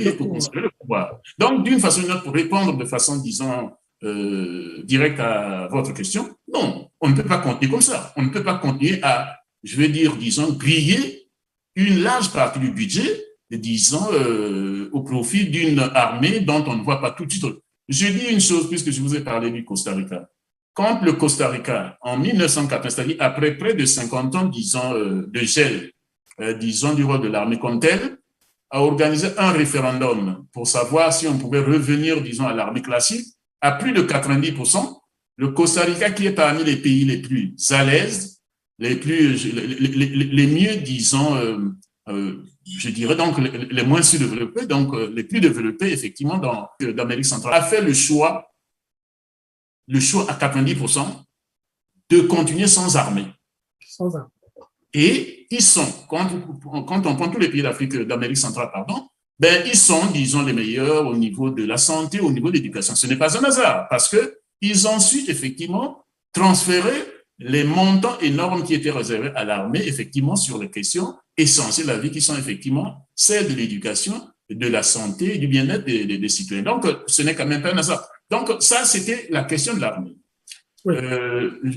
le pouvoir. Donc, d'une façon ou d'une autre, pour répondre de façon, disons, directe à votre question, non, on ne peut pas continuer comme ça. On ne peut pas continuer à, je vais dire, disons, griller une large partie du budget, disons, au profit d'une armée dont on ne voit pas tout de suite. Je dis une chose, puisque je vous ai parlé du Costa Rica. Quand le Costa Rica, en 1980, c'est-à-dire après près de 50 ans, disons, de gel, disons, du rôle de l'armée comme telle, a organisé un référendum pour savoir si on pouvait revenir, disons, à l'armée classique, à plus de 90%, le Costa Rica, qui est parmi les pays les plus à l'aise, les mieux, disons, je dirais donc les moins sous-développés, donc les plus développés, effectivement, d'Amérique centrale, a fait le choix à 90% de continuer sans armée. Sans armée. Et ils sont, quand on prend tous les pays d'Amérique centrale, pardon, ben, ils sont, disons, les meilleurs au niveau de la santé, au niveau de l'éducation. Ce n'est pas un hasard, parce qu'ils ont ensuite, effectivement, transféré les montants énormes qui étaient réservés à l'armée, effectivement, sur les questions essentielles de la vie, qui sont effectivement celles de l'éducation, de la santé et du bien-être des citoyens. Donc, ce n'est quand même pas un hasard. Donc, ça, c'était la question de l'armée. Oui.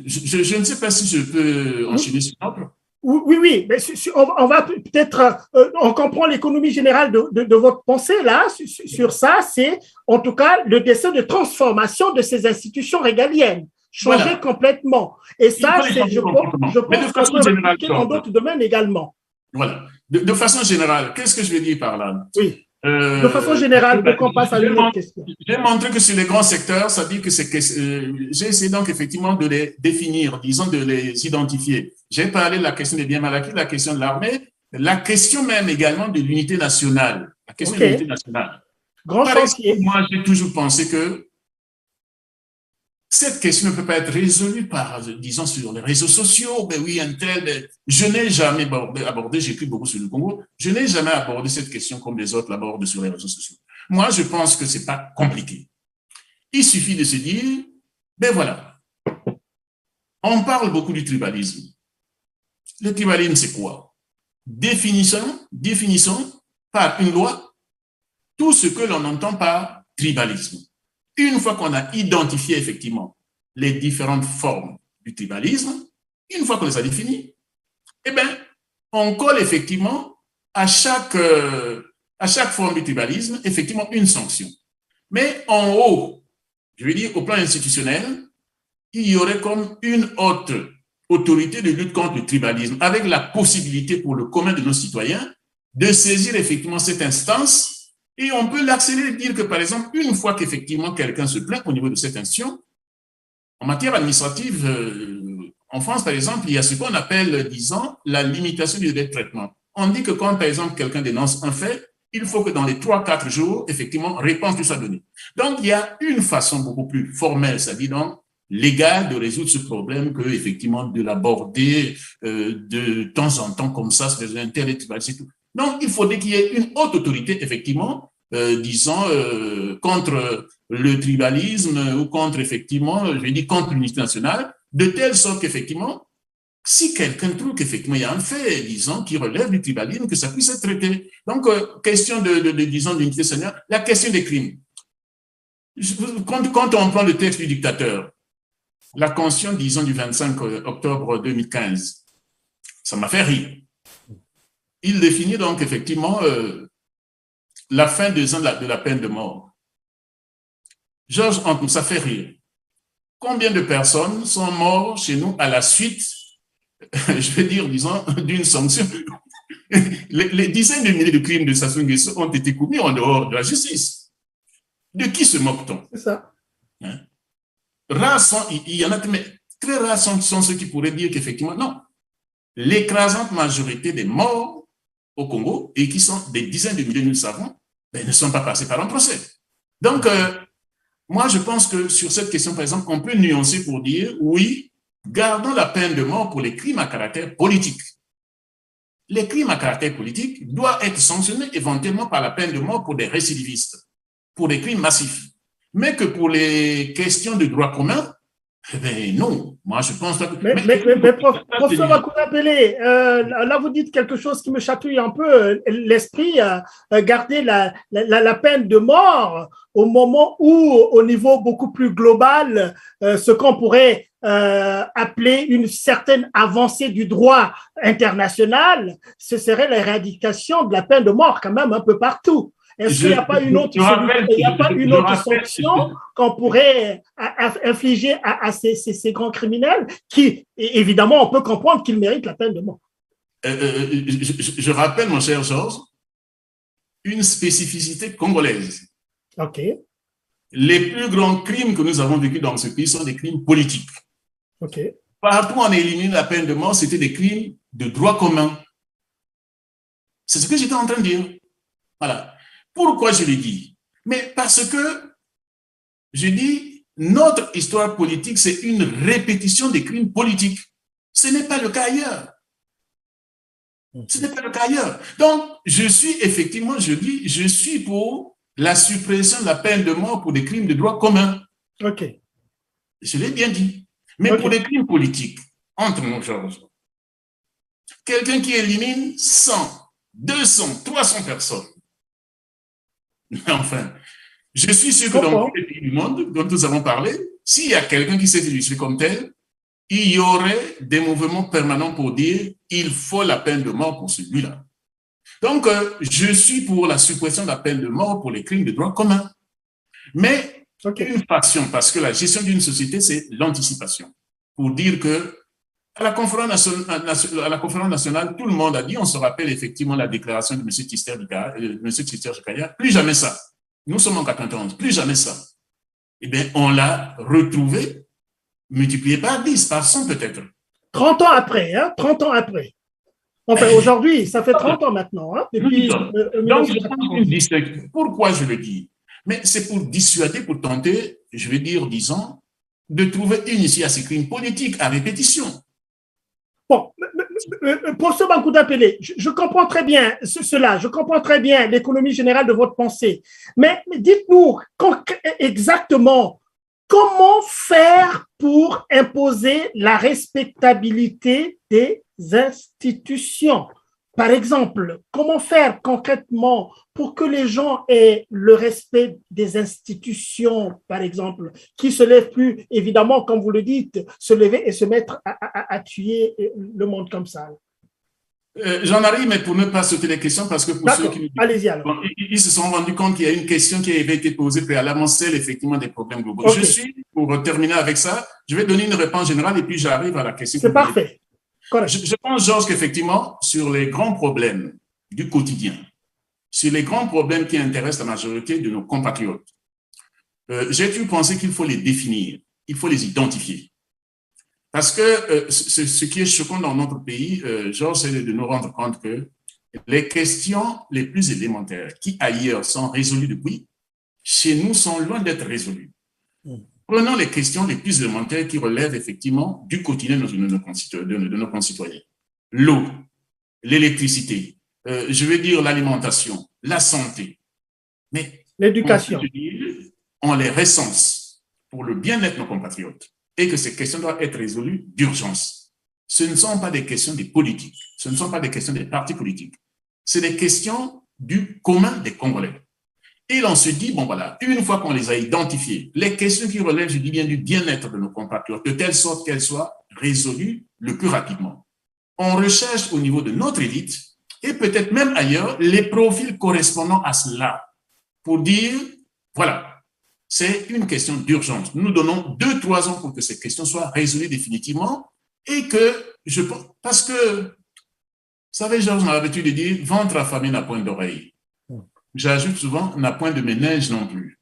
Je ne sais pas si je peux enchaîner sur l'autre. Oui, mais on va peut-être, on comprend l'économie générale de votre pensée là, sur ça, c'est en tout cas le dessein de transformation de ces institutions régaliennes, changer complètement. Et ça, je pense qu'on peut l'appliquer dans d'autres domaines également. Voilà. De façon générale, qu'est-ce que je veux dire par là? Oui. De façon générale, pour qu'on passe à une autre question. J'ai montré que sur les grands secteurs, ça dit que j'ai essayé donc effectivement de les définir, disons de les identifier. J'ai parlé de la question des biens mal acquis, de la question de l'armée, la question même également de l'unité nationale. La question de l'unité nationale. Grand chantier. Moi, j'ai toujours pensé que cette question ne peut pas être résolue par, disons, sur les réseaux sociaux. Ben oui, un tel. Je n'ai jamais abordé, j'écris beaucoup sur le Congo, je n'ai jamais abordé cette question comme les autres l'abordent sur les réseaux sociaux. Moi, je pense que c'est pas compliqué. Il suffit de se dire, ben voilà, on parle beaucoup du tribalisme. Le tribalisme, c'est quoi? Définissons par une loi tout ce que l'on entend par tribalisme. Une fois qu'on a identifié effectivement les différentes formes du tribalisme, une fois qu'on les a définies, eh bien, on colle effectivement à chaque forme du tribalisme, effectivement, une sanction. Mais en haut, je veux dire, au plan institutionnel, il y aurait comme une haute autorité de lutte contre le tribalisme, avec la possibilité pour le commun de nos citoyens de saisir effectivement cette instance. Et on peut l'accélérer et dire que, par exemple, une fois qu'effectivement quelqu'un se plaint au niveau de cette institution, en matière administrative, en France, par exemple, il y a ce qu'on appelle, disons, la limitation du délai de traitement. On dit que quand, par exemple, quelqu'un dénonce un fait, il faut que dans les 3-4 jours, effectivement, réponse lui soit donnée. Donc, il y a une façon beaucoup plus formelle, c'est-à-dire donc légale, de résoudre ce problème que, effectivement, de l'aborder de temps en temps comme ça, sur les intérêts, c'est tout. Donc, il faudrait qu'il y ait une haute autorité, effectivement, disons, contre le tribalisme ou contre, effectivement, je vais dire, contre l'unité nationale, de telle sorte qu'effectivement, si quelqu'un trouve qu'effectivement il y a un fait, disons, qui relève du tribalisme, que ça puisse être traité. Donc, question disons, de l'unité nationale, la question des crimes. Quand on prend le texte du dictateur, la Constitution, disons, du 25 octobre 2015, ça m'a fait rire. Il définit donc effectivement la fin de la peine de mort. Georges, ça fait rire. Combien de personnes sont mortes chez nous à la suite, je vais dire, disons, d'une sanction? Les dizaines de milliers de crimes de Sassou Nguesso ont été commis en dehors de la justice. De qui se moque-t-on? C'est ça. Hein? Rares sont, il y en a, mais très rares sont ceux qui pourraient dire qu'effectivement, non. L'écrasante majorité des morts au Congo et qui sont des dizaines de milliers, nous le savons, ben, ne sont pas passés par un procès. Donc, moi, je pense que sur cette question, par exemple, on peut nuancer pour dire, oui, gardons la peine de mort pour les crimes à caractère politique. Les crimes à caractère politique doivent être sanctionnés éventuellement par la peine de mort pour des récidivistes, pour des crimes massifs. Mais que pour les questions de droit commun, eh bien non, moi je pense... Professeur Makounda-Pélé, là vous dites quelque chose qui me chatouille un peu l'esprit, garder la peine de mort au moment où, au niveau beaucoup plus global, ce qu'on pourrait appeler une certaine avancée du droit international, ce serait l'éradication de la peine de mort quand même un peu partout. Est-ce qu'il n'y a pas une autre solution, il n'y a pas une autre sanction qu'on pourrait infliger à ces grands criminels qui, évidemment, on peut comprendre qu'ils méritent la peine de mort? Je rappelle, mon cher Georges, une spécificité congolaise. OK. Les plus grands crimes que nous avons vécus dans ce pays sont des crimes politiques. OK. Partout, on a éliminé la peine de mort, c'était des crimes de droit commun. C'est ce que j'étais en train de dire. Voilà. Pourquoi je le dis? Mais parce que, je dis, notre histoire politique, c'est une répétition des crimes politiques. Ce n'est pas le cas ailleurs. Ce n'est pas le cas ailleurs. Donc, je suis effectivement, je dis, je suis pour la suppression de la peine de mort pour des crimes de droit commun. OK. Je l'ai bien dit. Mais pour les crimes politiques, entre nous, Georges, quelqu'un qui élimine 100, 200, 300 personnes, mais enfin, je suis sûr que dans tous les pays du monde dont nous avons parlé, s'il y a quelqu'un qui s'est illustré comme tel, il y aurait des mouvements permanents pour dire il faut la peine de mort pour celui-là. Donc, je suis pour la suppression de la peine de mort pour les crimes de droit commun. Mais une façon, parce que la gestion d'une société, c'est l'anticipation. Pour dire que à la conférence nationale, tout le monde a dit, on se rappelle effectivement la déclaration de M. Tchister Chikaya, plus jamais ça. Nous sommes en 91, plus jamais ça. Eh bien, on l'a retrouvé, multiplié par 10, par 100 peut-être. 30 ans après, hein, 30 ans après. Enfin, aujourd'hui, ça fait 30 ans maintenant. Hein, depuis, donc, je pense qu'une dissuasion. Pourquoi je le dis? Mais c'est pour dissuader, pour tenter, je vais dire, disons, de trouver une issue à ces crimes politiques à répétition. Bon, pour ce Makounda-Pélé, je comprends très bien cela, je comprends très bien l'économie générale de votre pensée, mais dites-nous exactement comment faire pour imposer la respectabilité des institutions. Par exemple, comment faire concrètement pour que les gens aient le respect des institutions, par exemple, qui ne se lèvent plus, évidemment, comme vous le dites, se lever et se mettre à tuer le monde comme ça? J'en arrive, mais pour ne pas sauter les questions, parce que pour ceux qui... Allez-y alors. Ils se sont rendus compte qu'il y a une question qui avait été posée préalablement, celle effectivement des problèmes globaux. Okay. Je suis, pour terminer avec ça, je vais donner une réponse générale et puis j'arrive à la question. C'est parfait. Je pense, Georges, qu'effectivement, sur les grands problèmes du quotidien, sur les grands problèmes qui intéressent la majorité de nos compatriotes, j'ai dû penser qu'il faut les définir, il faut les identifier. Parce que ce qui est choquant dans notre pays, Georges, c'est de nous rendre compte que les questions les plus élémentaires qui ailleurs sont résolues depuis, chez nous sont loin d'être résolues. Prenons les questions les plus élémentaires qui relèvent effectivement du quotidien de nos concitoyens. L'eau, l'électricité, je veux dire l'alimentation, la santé. Mais l'éducation. On les recense pour le bien-être de nos compatriotes et que ces questions doivent être résolues d'urgence. Ce ne sont pas des questions des politiques, ce ne sont pas des questions des partis politiques. C'est des questions du commun des Congolais. Et l'on se dit, bon voilà, une fois qu'on les a identifiées, les questions qui relèvent, je dis bien, du bien-être de nos compatriotes, de telle sorte qu'elles soient résolues le plus rapidement. On recherche au niveau de notre élite et peut-être même ailleurs les profils correspondant à cela pour dire, voilà, c'est une question d'urgence. Nous donnons 2-3 ans pour que ces questions soient résolues définitivement et que, parce que, vous savez, Georges, on a l'habitude de dire, ventre affamé n'a point d'oreille. J'ajoute souvent, n'a point de ménage non plus.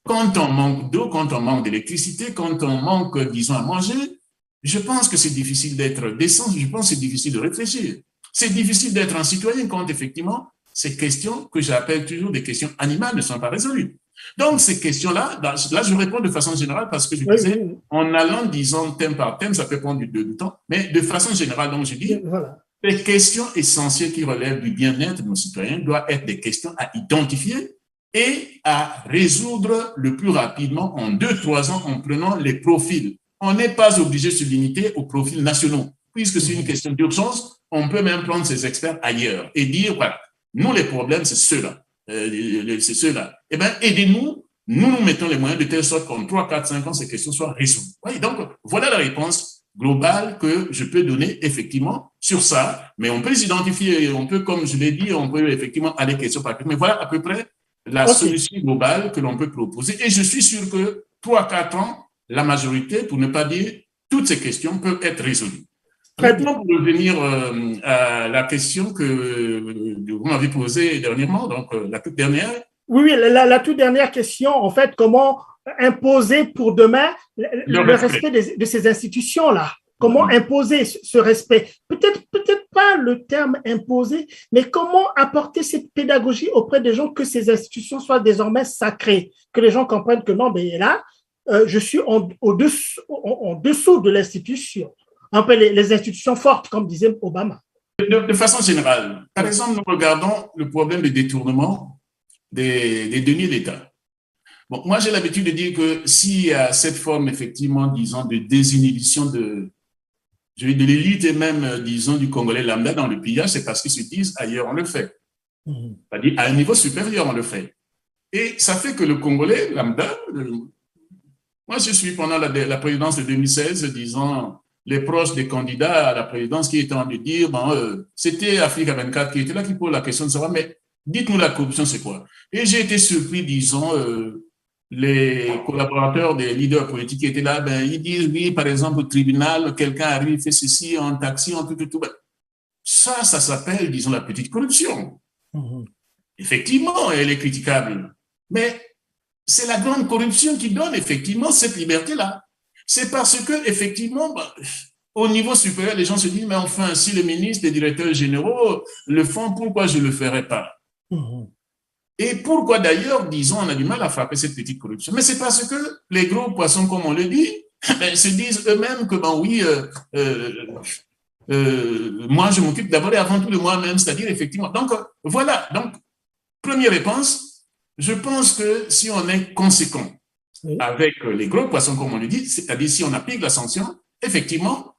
Quand on manque d'eau, quand on manque d'électricité, quand on manque, disons, à manger, je pense que c'est difficile d'être décent, je pense que c'est difficile de réfléchir. C'est difficile d'être un citoyen quand, effectivement, ces questions que j'appelle toujours des questions animales ne sont pas résolues. Donc, ces questions-là, là, je réponds de façon générale parce que je disais, en allant, disons, thème par thème, ça peut prendre du temps, mais de façon générale, donc je dis, voilà. Les questions essentielles qui relèvent du bien-être de nos citoyens doivent être des questions à identifier et à résoudre le plus rapidement en 2-3 ans en prenant les profils. On n'est pas obligé de se limiter aux profils nationaux. Puisque c'est une question d'urgence, on peut même prendre ces experts ailleurs et dire, voilà, nous, les problèmes, c'est ceux-là. C'est ceux-là. Eh bien, aidez-nous, nous mettons les moyens de telle sorte qu'en 3, 4, 5 ans, ces questions soient résolues. Oui, donc, voilà la réponse globale que je peux donner effectivement sur ça. Mais on peut s'identifier, on peut, comme je l'ai dit, on peut effectivement aller question par question. Mais voilà à peu près la solution globale que l'on peut proposer. Et je suis sûr que 3, 4 ans, la majorité, pour ne pas dire toutes ces questions, peuvent être résolues. Maintenant, pour revenir à la question que vous m'avez posée dernièrement, donc la toute dernière. Oui, la toute dernière question, en fait, comment imposer pour demain le respect de ces institutions-là? Comment imposer ce respect? Peut-être pas le terme imposer, mais comment apporter cette pédagogie auprès des gens que ces institutions soient désormais sacrées, que les gens comprennent que non, mais là, je suis en dessous de l'institution. Un peu les institutions fortes, comme disait Obama. De façon générale, par exemple, nous regardons le problème de détournement des deniers d'État. Bon, moi, j'ai l'habitude de dire que s'il y a cette forme, effectivement, disons, de désinhibition de l'élite et même, disons, du Congolais lambda dans le pillage, c'est parce qu'ils se disent ailleurs, on le fait. C'est-à-dire, à un niveau supérieur, on le fait. Et ça fait que le Congolais lambda, moi, je suis pendant la présidence de 2016, disons, les proches des candidats à la présidence qui étaient en train de dire, bon, c'était Africa 24 qui était là qui pose la question de savoir, mais dites-nous la corruption, c'est quoi? Et j'ai été surpris, disons, les collaborateurs des leaders politiques qui étaient là, ben, ils disent, oui, par exemple, au tribunal, quelqu'un arrive, fait ceci en taxi, en tout. Ben, ça s'appelle, disons, la petite corruption. Effectivement, elle est critiquable, mais c'est la grande corruption qui donne, effectivement, cette liberté-là. C'est parce que, effectivement, au niveau supérieur, les gens se disent, mais enfin, si les ministres, les directeurs généraux le font, pourquoi je ne le ferais pas? Et pourquoi d'ailleurs, disons, on a du mal à frapper cette petite corruption? Mais c'est parce que les gros poissons, comme on le dit, se disent eux-mêmes que, ben oui, moi, je m'occupe d'abord et avant tout de moi-même, c'est-à-dire, effectivement. Donc, voilà. Donc, première réponse, je pense que si on est conséquent, avec les gros poissons, comme on le dit, c'est-à-dire si on applique la sanction, effectivement,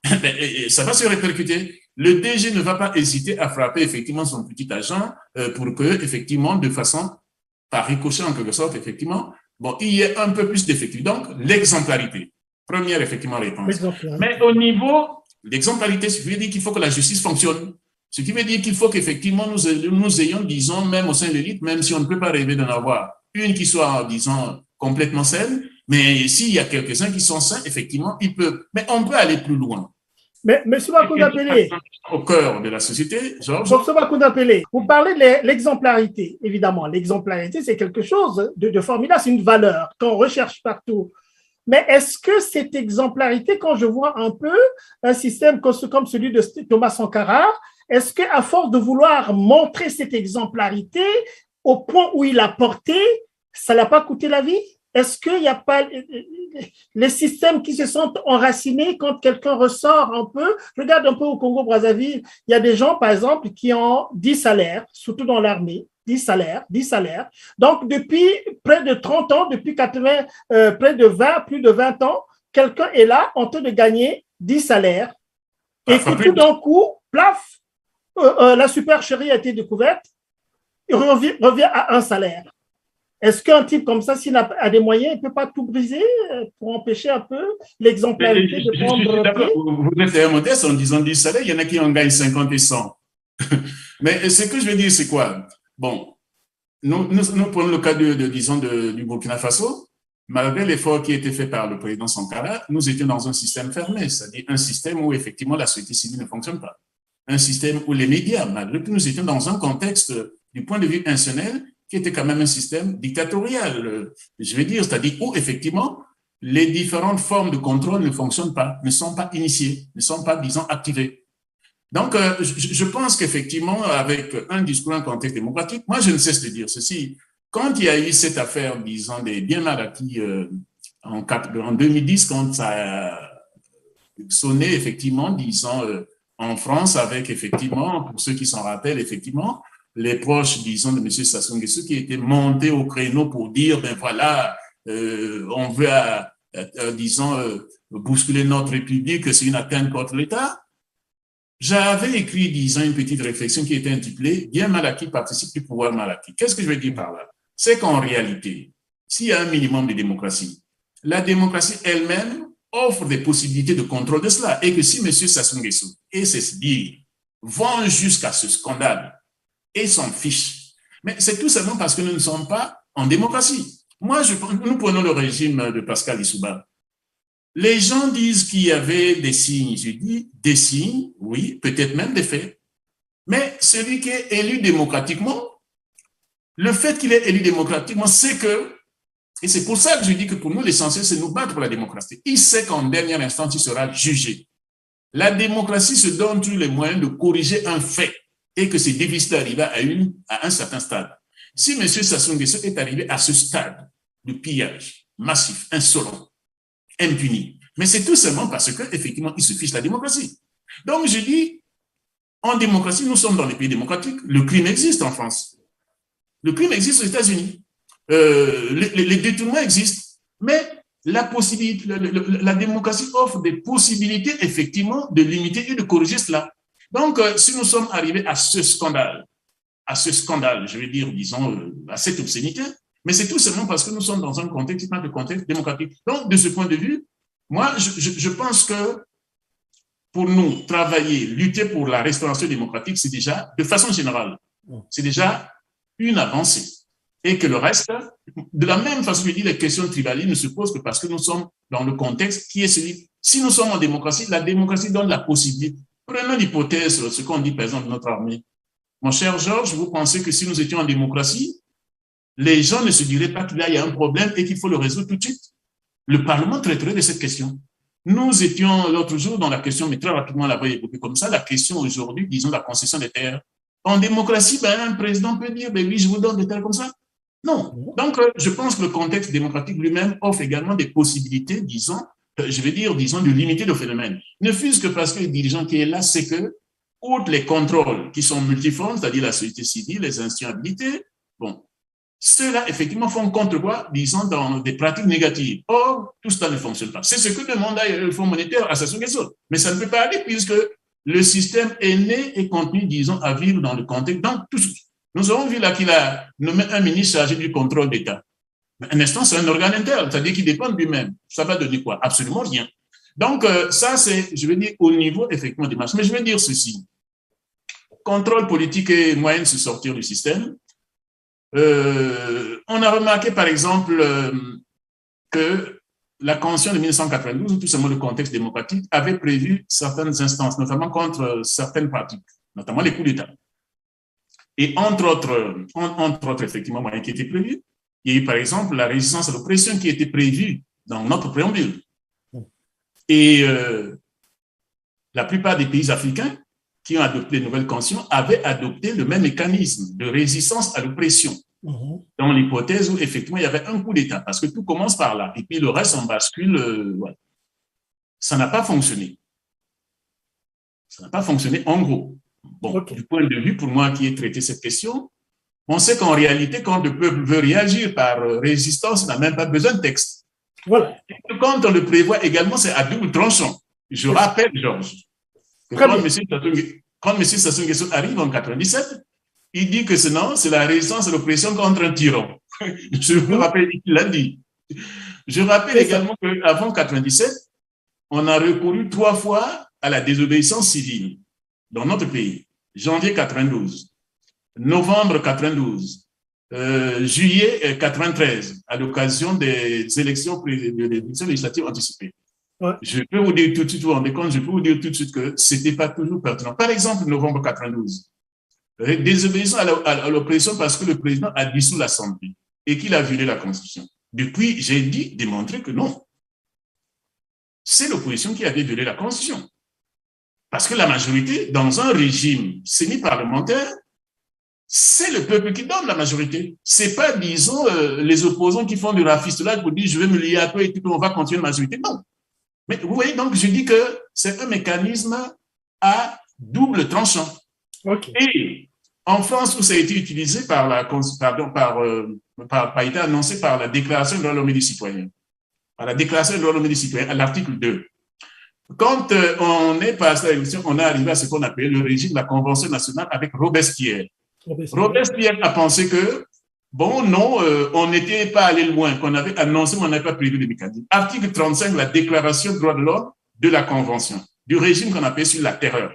ça va se répercuter. Le DG ne va pas hésiter à frapper effectivement son petit agent pour que, effectivement, de façon par ricochet en quelque sorte, effectivement, bon, il y ait un peu plus d'effectifs. Donc, l'exemplarité. Première, effectivement, réponse. Mais au niveau, l'exemplarité, ça veut dire qu'il faut que la justice fonctionne. Ce qui veut dire qu'il faut qu'effectivement, nous ayons, disons, même au sein de l'élite, même si on ne peut pas rêver d'en avoir une qui soit, disons, complètement saine, mais s'il y a quelques-uns qui sont sains, effectivement, ils peuvent. Mais on peut aller plus loin. Mais M. Bakunda-Pélé, au cœur de la société, Georges. M. Bakunda-Pélé, vous parlez de l'exemplarité. Évidemment, l'exemplarité, c'est quelque chose de formidable, c'est une valeur qu'on recherche partout. Mais est-ce que cette exemplarité, quand je vois un peu un système comme celui de Thomas Sankara, est-ce qu'à force de vouloir montrer cette exemplarité au point où il a porté, ça ne l'a pas coûté la vie? Est-ce qu'il n'y a pas les systèmes qui se sentent enracinés quand quelqu'un ressort un peu? Regarde un peu au Congo-Brazzaville, il y a des gens, par exemple, qui ont 10 salaires, surtout dans l'armée, 10 salaires. Donc, depuis près de 30 ans, depuis 80, près de 20, plus de 20 ans, quelqu'un est là en train de gagner 10 salaires. Et que tout d'un coup, plaf, la supercherie a été découverte, il revient à un salaire. Est-ce qu'un type comme ça, s'il a des moyens, il ne peut pas tout briser pour empêcher un peu l'exemplarité de prendre d'accord. Vous êtes modeste en disant 10 salaires, il y en a qui en gagnent 50 et 100. Mais ce que je veux dire, c'est quoi? Bon, nous prenons le cas du Burkina Faso. Malgré l'effort qui a été fait par le président Sankara, nous étions dans un système fermé, c'est-à-dire un système où effectivement la société civile ne fonctionne pas. Un système où les médias, malgré que nous étions dans un contexte du point de vue institutionnel, qui était quand même un système dictatorial, je veux dire, c'est-à-dire où effectivement les différentes formes de contrôle ne fonctionnent pas, ne sont pas initiées, ne sont pas, disons, activées. Donc, je pense qu'effectivement, avec un discours, un contexte démocratique, moi, je ne cesse de dire ceci. Quand il y a eu cette affaire, disons, des biens mal acquis en 2010, quand ça a sonné, effectivement, disons, en France, avec, effectivement, pour ceux qui s'en rappellent, effectivement, les proches, disons, de M. Sassou Nguesso qui étaient montés au créneau pour dire, ben voilà, on veut, disons, bousculer notre République, c'est une atteinte contre l'État. J'avais écrit, disons, une petite réflexion qui était intitulée « Bien mal acquis participe du pouvoir mal acquis ». Qu'est-ce que je veux dire par là? C'est qu'en réalité, s'il y a un minimum de démocratie, la démocratie elle-même offre des possibilités de contrôle de cela. Et que si M. Sassou Nguesso et ses sbires vont jusqu'à ce scandale et s'en fichent, mais c'est tout simplement parce que nous ne sommes pas en démocratie. Moi, nous prenons le régime de Pascal Lissouba. Les gens disent qu'il y avait des signes. Je dis des signes, oui, peut-être même des faits. Mais celui qui est élu démocratiquement, le fait qu'il est élu démocratiquement, c'est que, et c'est pour ça que je dis que pour nous, l'essentiel, c'est nous battre pour la démocratie. Il sait qu'en dernière instance, il sera jugé. La démocratie se donne tous les moyens de corriger un fait et que c'est difficile d'arriver à un certain stade. Si M. Sassou Nguesso est arrivé à ce stade de pillage massif, insolent, impuni. Mais c'est tout simplement parce qu'effectivement, il se fiche de la démocratie. Donc, je dis, en démocratie, nous sommes dans les pays démocratiques. Le crime existe en France. Le crime existe aux États-Unis. Les détournements existent. Mais la possibilité, la démocratie offre des possibilités, effectivement, de limiter et de corriger cela. Donc, si nous sommes arrivés à ce scandale, je veux dire, disons, à cette obscénité, mais c'est tout simplement parce que nous sommes dans un contexte démocratique. Donc, de ce point de vue, moi, je pense que pour nous, travailler, lutter pour la restauration démocratique, c'est déjà, de façon générale, c'est déjà une avancée. Et que le reste, de la même façon que je dis, les questions tribalistes ne se posent que parce que nous sommes dans le contexte qui est celui. Si nous sommes en démocratie, la démocratie donne la possibilité. Prenons l'hypothèse, ce qu'on dit par exemple de notre armée. Mon cher Georges, vous pensez que si nous étions en démocratie, les gens ne se diraient pas qu'il y a un problème et qu'il faut le résoudre tout de suite? Le Parlement traiterait de cette question. Nous étions l'autre jour dans la question, mais très rapidement, la voie évoquée comme ça, la question aujourd'hui, disons, la concession des terres. En démocratie, ben, un président peut dire, ben oui, je vous donne des terres comme ça. Non. Donc, je pense que le contexte démocratique lui-même offre également des possibilités, disons, je vais dire, disons, de limiter le phénomène. Ne fût-ce que parce que le dirigeant qui est là, c'est que, outre les contrôles qui sont multiformes, c'est-à-dire la société civile, les institutions habilitées, bon, ceux-là, effectivement, font contrepoids, disons, dans des pratiques négatives. Or, tout cela ne fonctionne pas. C'est ce que demande le Fonds monétaire à Sassou Nguesso. Mais ça ne peut pas aller puisque le système est né et continue, disons, à vivre dans le contexte. Donc, tout ce nous avons vu là qu'il a nommé un ministre chargé du contrôle d'État. Un instant, c'est un organe interne, c'est-à-dire qu'il dépend de lui-même. Ça va donner quoi? Absolument rien. Donc, ça, c'est, je veux dire, au niveau, effectivement, des marches. Mais je veux dire ceci. Contrôle politique et moyen de se sortir du système. On a remarqué, par exemple, que la Constitution de 1992, ou tout simplement le contexte démocratique, avait prévu certaines instances, notamment contre certaines pratiques, notamment les coups d'État. Et entre autres, effectivement, moyens qui étaient prévus, il y a eu, par exemple, la résistance à l'oppression qui était prévue dans notre préambule. Et la plupart des pays africains qui ont adopté les nouvelles constitutions avaient adopté le même mécanisme de résistance à l'oppression. Dans l'hypothèse où, effectivement, il y avait un coup d'État, parce que tout commence par là. Et puis le reste, on bascule. Voilà. Ça n'a pas fonctionné. Ça n'a pas fonctionné en gros. Bon, du point de vue, pour moi qui ai traité cette question, on sait qu'en réalité, quand le peuple veut réagir par résistance, il n'a même pas besoin de texte. Voilà. Et quand on le prévoit également, c'est à double tranchant. Je rappelle, Georges, que quand M. Sassou Nguesso arrive en 97, il dit que c'est la résistance à l'oppression contre un tyran. Je me rappelle qu'il l'a dit. Je rappelle également qu'avant 97, on a recouru 3 fois à la désobéissance civile dans notre pays. Janvier 92, novembre 92, juillet 93, à l'occasion des élections législatives anticipées. Ouais. Je peux vous dire tout de suite, vous vous rendez compte, je peux vous dire tout de suite que ce n'était pas toujours pertinent. Par exemple, novembre 92, désobéissance à l'oppression parce que le président a dissous l'Assemblée et qu'il a violé la Constitution. Depuis, j'ai démontré que non. C'est l'opposition qui avait violé la Constitution. Parce que la majorité, dans un régime semi-parlementaire, c'est le peuple qui donne la majorité. C'est pas, disons, les opposants qui font du rafistolage pour dire je vais me lier à toi et puis on va continuer la majorité. Non. Mais vous voyez, donc je dis que c'est un mécanisme à double tranchant. Okay. Et en France, où ça a été utilisé a été annoncé par la Déclaration des droits de l'homme et du citoyen. Par la Déclaration des droits de l'homme et du citoyen, à l'article 2. Quand on est passé à l'élection, on est arrivé à ce qu'on appelle le régime de la Convention nationale avec Robespierre. Robespierre a pensé que, bon, non, on n'était pas allé loin, qu'on avait annoncé, mais on n'avait pas prévu les mécanismes. Article 35, la Déclaration des droits de l'homme de la Convention, du régime qu'on appelle sur la terreur,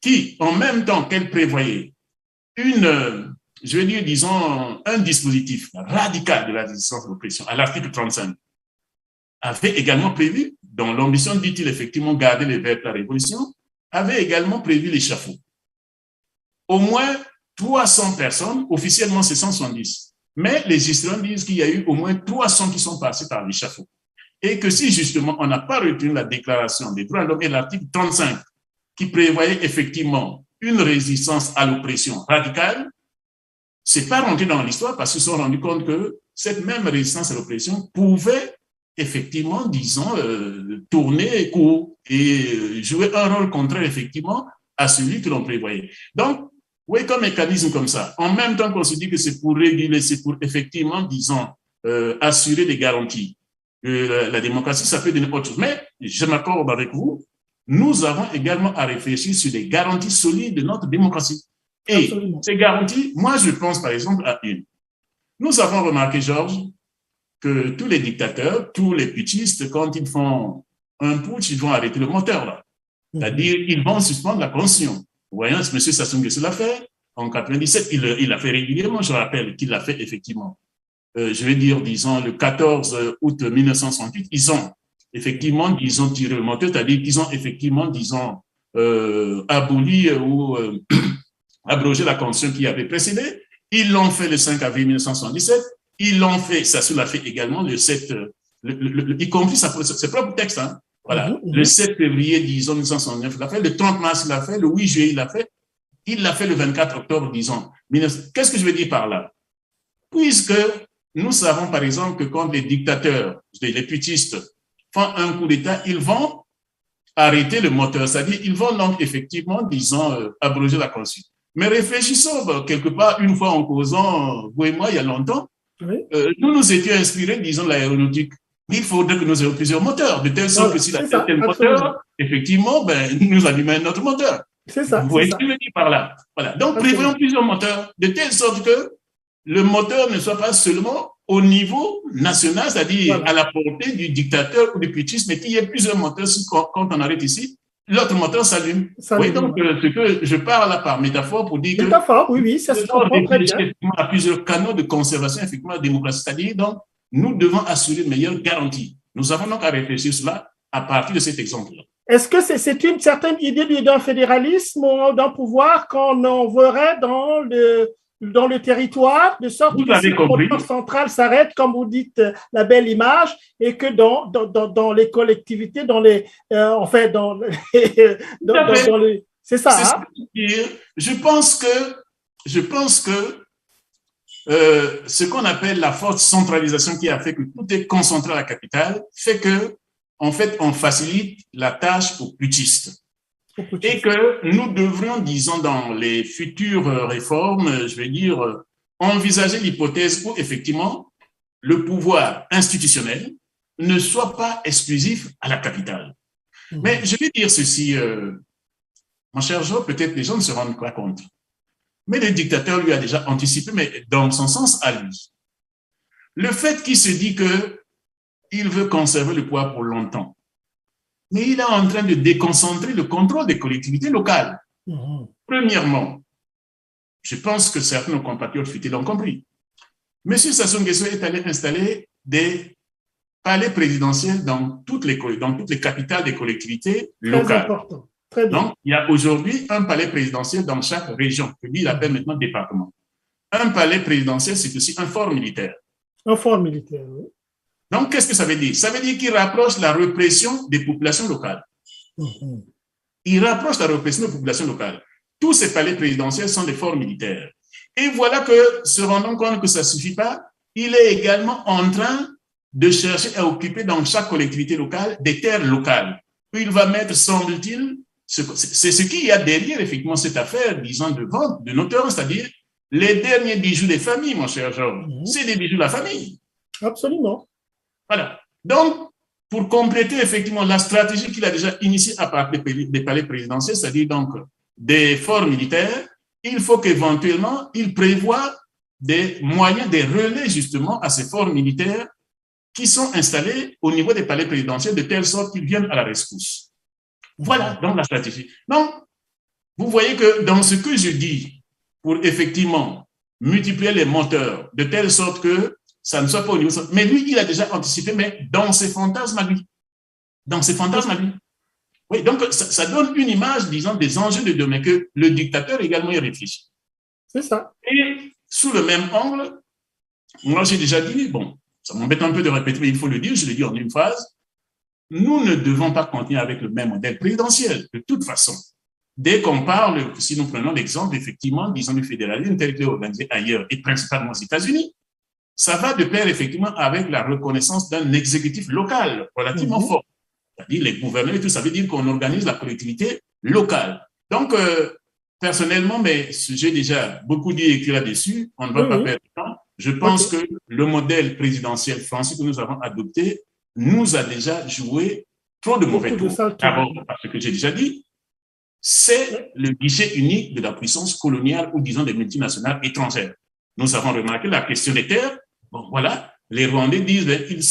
qui, en même temps qu'elle prévoyait je veux dire, disons, un dispositif radical de la résistance à l'oppression, à l'article 35, avait également prévu, dont l'ambition, dit-il, effectivement, garder les verbes de la révolution, avait également prévu l'échafaud. Au moins 300 personnes, officiellement c'est 170, mais les historiens disent qu'il y a eu au moins 300 qui sont passés par l'échafaud. Et que si justement on n'a pas retenu la déclaration des droits de l'homme et l'article 35, qui prévoyait effectivement une résistance à l'oppression radicale, c'est pas rentré dans l'histoire parce qu'ils se sont rendus compte que cette même résistance à l'oppression pouvait effectivement, disons, tourner court et jouer un rôle contraire effectivement à celui que l'on prévoyait. Donc, oui, comme mécanisme comme ça, en même temps qu'on se dit que c'est pour réguler, c'est pour effectivement, disons, assurer des garanties. La démocratie, ça peut donner autre chose. Mais je m'accorde avec vous, nous avons également à réfléchir sur des garanties solides de notre démocratie. Et absolument. Ces garanties, moi je pense par exemple à une. Nous avons remarqué, Georges, que tous les dictateurs, tous les putschistes, quand ils font un putsch, ils vont arrêter le moteur là. C'est-à-dire, ils vont suspendre la constitution. Vous voyez, M. Sassou Nguesso l'a fait en 97, il l'a fait régulièrement, je rappelle qu'il l'a fait effectivement. Je vais dire, disons, le 14 août 1968, ils ont effectivement, disons, tiré le moteur, c'est-à-dire qu'ils ont effectivement, disons, aboli ou abrogé la constitution qui avait précédé. Ils l'ont fait le 5 avril 1977. Ils l'ont fait, Sassou l'a fait également le 7, y compris ses propres textes, hein. Voilà. Le 7 février, disons, 1969, il l'a fait. Le 30 mars, il l'a fait. Le 8 juillet, il l'a fait. Il l'a fait le 24 octobre, disons. Qu'est-ce que je veux dire par là? Puisque nous savons, par exemple, que quand les dictateurs, les putschistes font un coup d'État, ils vont arrêter le moteur. C'est-à-dire, ils vont donc effectivement, disons, abroger la constitution. Mais réfléchissons quelque part, une fois en causant, vous et moi, il y a longtemps, nous étions inspirés, disons, de l'aéronautique. Il faudrait que nous ayons plusieurs moteurs, de telle sorte que si la tel moteur, effectivement, ben, nous allumons notre moteur. C'est ça. Vous voyez ce que je veux dire par là? Voilà. Donc, prévoyons plusieurs moteurs, de telle sorte que le moteur ne soit pas seulement au niveau national, c'est-à-dire à la portée du dictateur ou du putschiste, mais qu'il y ait plusieurs moteurs. Quand on arrête ici, l'autre moteur s'allume. Oui, donc, ce que je parle là par métaphore pour dire métaphore, oui, ça se comprend très bien. À plusieurs canaux de conservation, effectivement, de la démocratie, c'est-à-dire, donc, nous devons assurer une meilleure garantie. Nous avons donc à réfléchir cela à partir de cet exemple-là. Est-ce que c'est une certaine idée d'un fédéralisme ou d'un pouvoir qu'on enverrait dans le territoire, de sorte que si le pouvoir central s'arrête, comme vous dites, la belle image, et que dans les collectivités, c'est ça. C'est hein? Je pense que ce qu'on appelle la forte centralisation qui a fait que tout est concentré à la capitale fait que, en fait, on facilite la tâche aux putschistes. Et que nous devrions, disons, dans les futures réformes, je vais dire, envisager l'hypothèse où, effectivement, le pouvoir institutionnel ne soit pas exclusif à la capitale. Mais je vais dire ceci, mon cher Joe, peut-être les gens ne se rendent pas compte. Mais le dictateur lui a déjà anticipé, mais dans son sens à lui. Le fait qu'il se dit qu'il veut conserver le pouvoir pour longtemps, mais il est en train de déconcentrer le contrôle des collectivités locales. Premièrement, je pense que certains de nos compatriotes futés l'ont compris. M. Sassou Nguesso est allé installer des palais présidentiels dans toutes les capitales des collectivités locales. Très important. Très bien. Donc, il y a aujourd'hui un palais présidentiel dans chaque région, que lui, il appelle maintenant département. Un palais présidentiel, c'est aussi un fort militaire. Un fort militaire, oui. Donc, qu'est-ce que ça veut dire? Ça veut dire qu'il rapproche la répression des populations locales. il rapproche la représentation de la population locale. Tous ces palais présidentiels sont des forts militaires. Et voilà que, se rendant compte que ça ne suffit pas, il est également en train de chercher à occuper dans chaque collectivité locale des terres locales. Il va mettre, semble-t-il, c'est ce qu'il y a derrière, effectivement, cette affaire, disons, de vente, de notaire, c'est-à-dire les derniers bijoux des familles, mon cher Georges. C'est des bijoux de la famille. Absolument. Voilà. Donc, pour compléter, effectivement, la stratégie qu'il a déjà initiée à partir des palais présidentiels, c'est-à-dire donc des forts militaires, il faut qu'éventuellement, il prévoie des moyens, des relais, justement, à ces forts militaires qui sont installés au niveau des palais présidentiels de telle sorte qu'ils viennent à la rescousse. Voilà donc la stratégie. Donc, vous voyez que dans ce que je dis, pour effectivement multiplier les moteurs de telle sorte que ça ne soit pas au niveau... Mais lui, il a déjà anticipé, mais dans ses fantasmes à lui. Dans ses fantasmes à lui. Oui, donc ça donne une image, disons, des enjeux de demain, que le dictateur également y réfléchit. C'est ça. Et sous le même angle, moi j'ai déjà dit, bon, ça m'embête un peu de répéter, mais il faut le dire, je l'ai dit en une phrase, nous ne devons pas continuer avec le même modèle présidentiel, de toute façon. Dès qu'on parle, si nous prenons l'exemple, effectivement, disons, du fédéralisme tel qu'il est organisé ailleurs, et principalement aux États-Unis, ça va de pair, effectivement, avec la reconnaissance d'un exécutif local relativement fort. C'est-à-dire les gouverneurs et tout, ça veut dire qu'on organise la collectivité locale. Donc, personnellement, mais j'ai déjà beaucoup dit et écrit là-dessus, on ne va pas perdre de temps. Je pense que le modèle présidentiel français que nous avons adopté nous a déjà joué trop de mauvais tours. D'abord, parce que j'ai déjà dit, c'est le guichet unique de la puissance coloniale ou disons des multinationales étrangères. Nous avons remarqué la question des terres. Bon, voilà, les Rwandais disent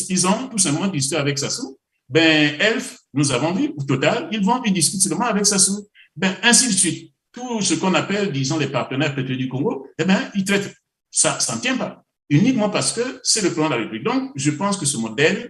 ils ont tout simplement discuté avec Sassou. Ben, Elf, nous avons vu, au total, ils discutent seulement avec Sassou. Ben, ainsi de suite. Tout ce qu'on appelle, disons, les partenaires pétroliers du Congo, eh ben, ils traitent. Ça ne tient pas. Uniquement parce que c'est le plan de la République. Donc, je pense que ce modèle,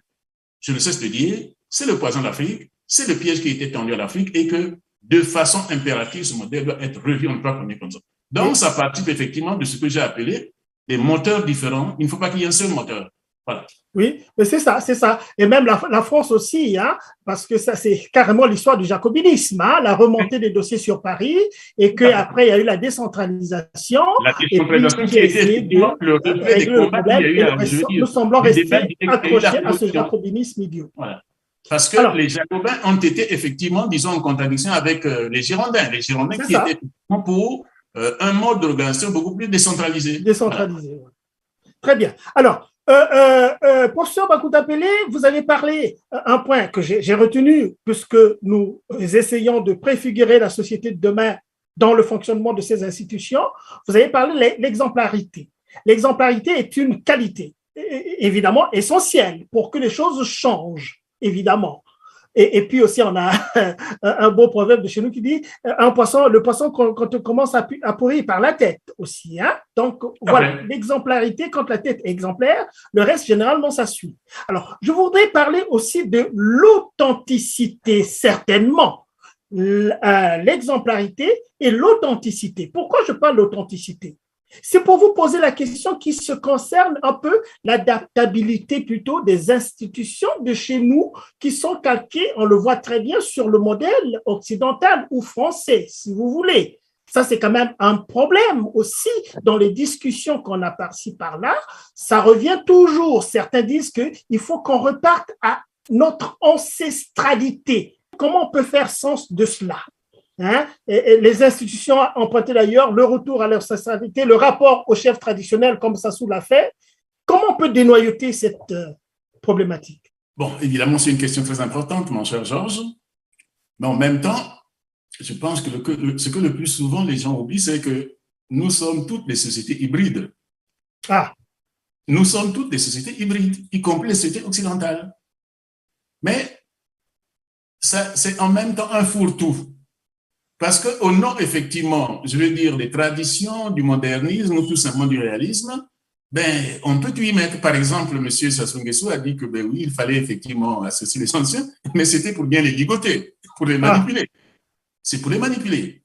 je ne cesse de dire, c'est le poison d'Afrique, c'est le piège qui a été tendu à l'Afrique et que, de façon impérative, ce modèle doit être revu, on ne peut pas connaître comme ça. Donc, ça participe effectivement de ce que j'ai appelé des moteurs différents. Il ne faut pas qu'il y ait un seul moteur. Voilà. Oui, mais c'est ça, c'est ça. Et même la France aussi, hein, parce que ça, c'est carrément l'histoire du jacobinisme, hein, la remontée des dossiers sur Paris, et qu'après, il y a eu la décentralisation. La décentralisation qui a été effectivement le reflet des combats qu'il y a eu à aujourd'hui. Nous semblons rester accrochés à ce jacobinisme idiot. Voilà. Parce que les Jacobins ont été effectivement, disons, en contradiction avec les Girondins. Les Girondins qui étaient pour un mode d'organisation beaucoup plus décentralisé. Décentralisé, voilà. Très bien. Alors, professeur Bakouta Pélé, vous avez parlé un point que j'ai retenu, puisque nous essayons de préfigurer la société de demain dans le fonctionnement de ces institutions. Vous avez parlé de l'exemplarité. L'exemplarité est une qualité, évidemment, essentielle pour que les choses changent, évidemment. Et puis aussi, on a un beau proverbe de chez nous qui dit le poisson, quand on commence à pourrir par la tête aussi. Hein? Donc, voilà, l'exemplarité, quand la tête est exemplaire, le reste, généralement, ça suit. Alors, je voudrais parler aussi de l'authenticité, certainement. L'exemplarité et l'authenticité. Pourquoi je parle d'authenticité? C'est pour vous poser la question qui se concerne un peu l'adaptabilité plutôt des institutions de chez nous qui sont calquées, on le voit très bien, sur le modèle occidental ou français, si vous voulez. Ça, c'est quand même un problème aussi dans les discussions qu'on a par-ci, par-là. Ça revient toujours. Certains disent qu'il faut qu'on reparte à notre ancestralité. Comment on peut faire sens de cela? Hein? Et les institutions ont emprunté d'ailleurs le retour à leur ancestralité, le rapport au chef traditionnel, comme Sassou l'a fait. Comment on peut dénoyauter cette problématique? Bon, évidemment, c'est une question très importante, mon cher Georges. Mais en même temps, je pense que ce que le plus souvent les gens oublient, c'est que nous sommes toutes des sociétés hybrides. Ah. Nous sommes toutes des sociétés hybrides, y compris les sociétés occidentales. Mais c'est en même temps un fourre-tout. Parce qu'au nom, effectivement, je veux dire, des traditions, du modernisme ou tout simplement du réalisme, ben, on peut tout y mettre. Par exemple, M. Sassou Nguesso a dit que, ben oui, il fallait effectivement associer les anciens, mais c'était pour bien les ligoter, pour les manipuler. C'est pour les manipuler.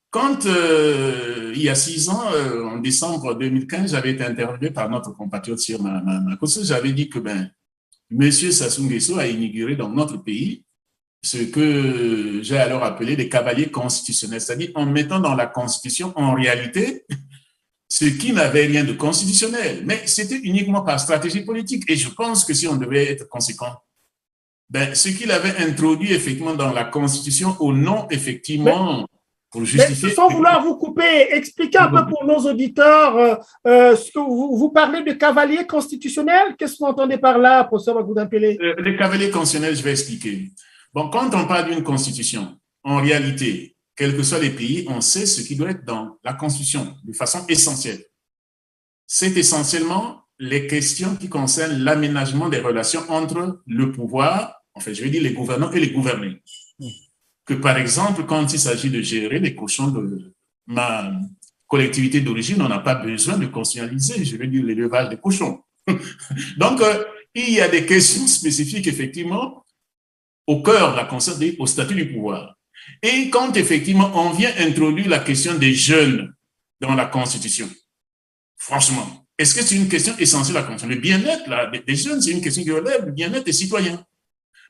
Quand, il y a 6 ans, en décembre 2015, j'avais été interviewé par notre compatriote sur ma cause, j'avais dit que, ben, M. Sassou Nguesso a inauguré dans notre pays ce que j'ai alors appelé les cavaliers constitutionnels, c'est-à-dire en mettant dans la Constitution, en réalité, ce qui n'avait rien de constitutionnel, mais c'était uniquement par stratégie politique. Et je pense que si on devait être conséquent, ben, ce qu'il avait introduit effectivement dans la Constitution au nom, effectivement, pour justifier… Mais sans vouloir vous couper, expliquez un peu pour nos auditeurs ce que vous parlez de cavalier constitutionnel. Qu'est-ce que vous entendez par là, professeur Magoudampélé? Les cavaliers constitutionnels, je vais expliquer. Bon, quand on parle d'une constitution, en réalité, quels que soient les pays, on sait ce qui doit être dans la constitution de façon essentielle. C'est essentiellement les questions qui concernent l'aménagement des relations entre le pouvoir, en fait, je vais dire les gouvernants et les gouvernés. Que par exemple, quand il s'agit de gérer les cochons de ma collectivité d'origine, on n'a pas besoin de constitutionnaliser, je veux dire l'élevage des cochons. Donc, il y a des questions spécifiques, effectivement, au cœur de la constitution, au statut du pouvoir. Et quand, effectivement, on vient introduire la question des jeunes dans la Constitution, franchement, est-ce que c'est une question essentielle à la Constitution? Le bien-être des jeunes, c'est une question qui relève du bien-être des citoyens.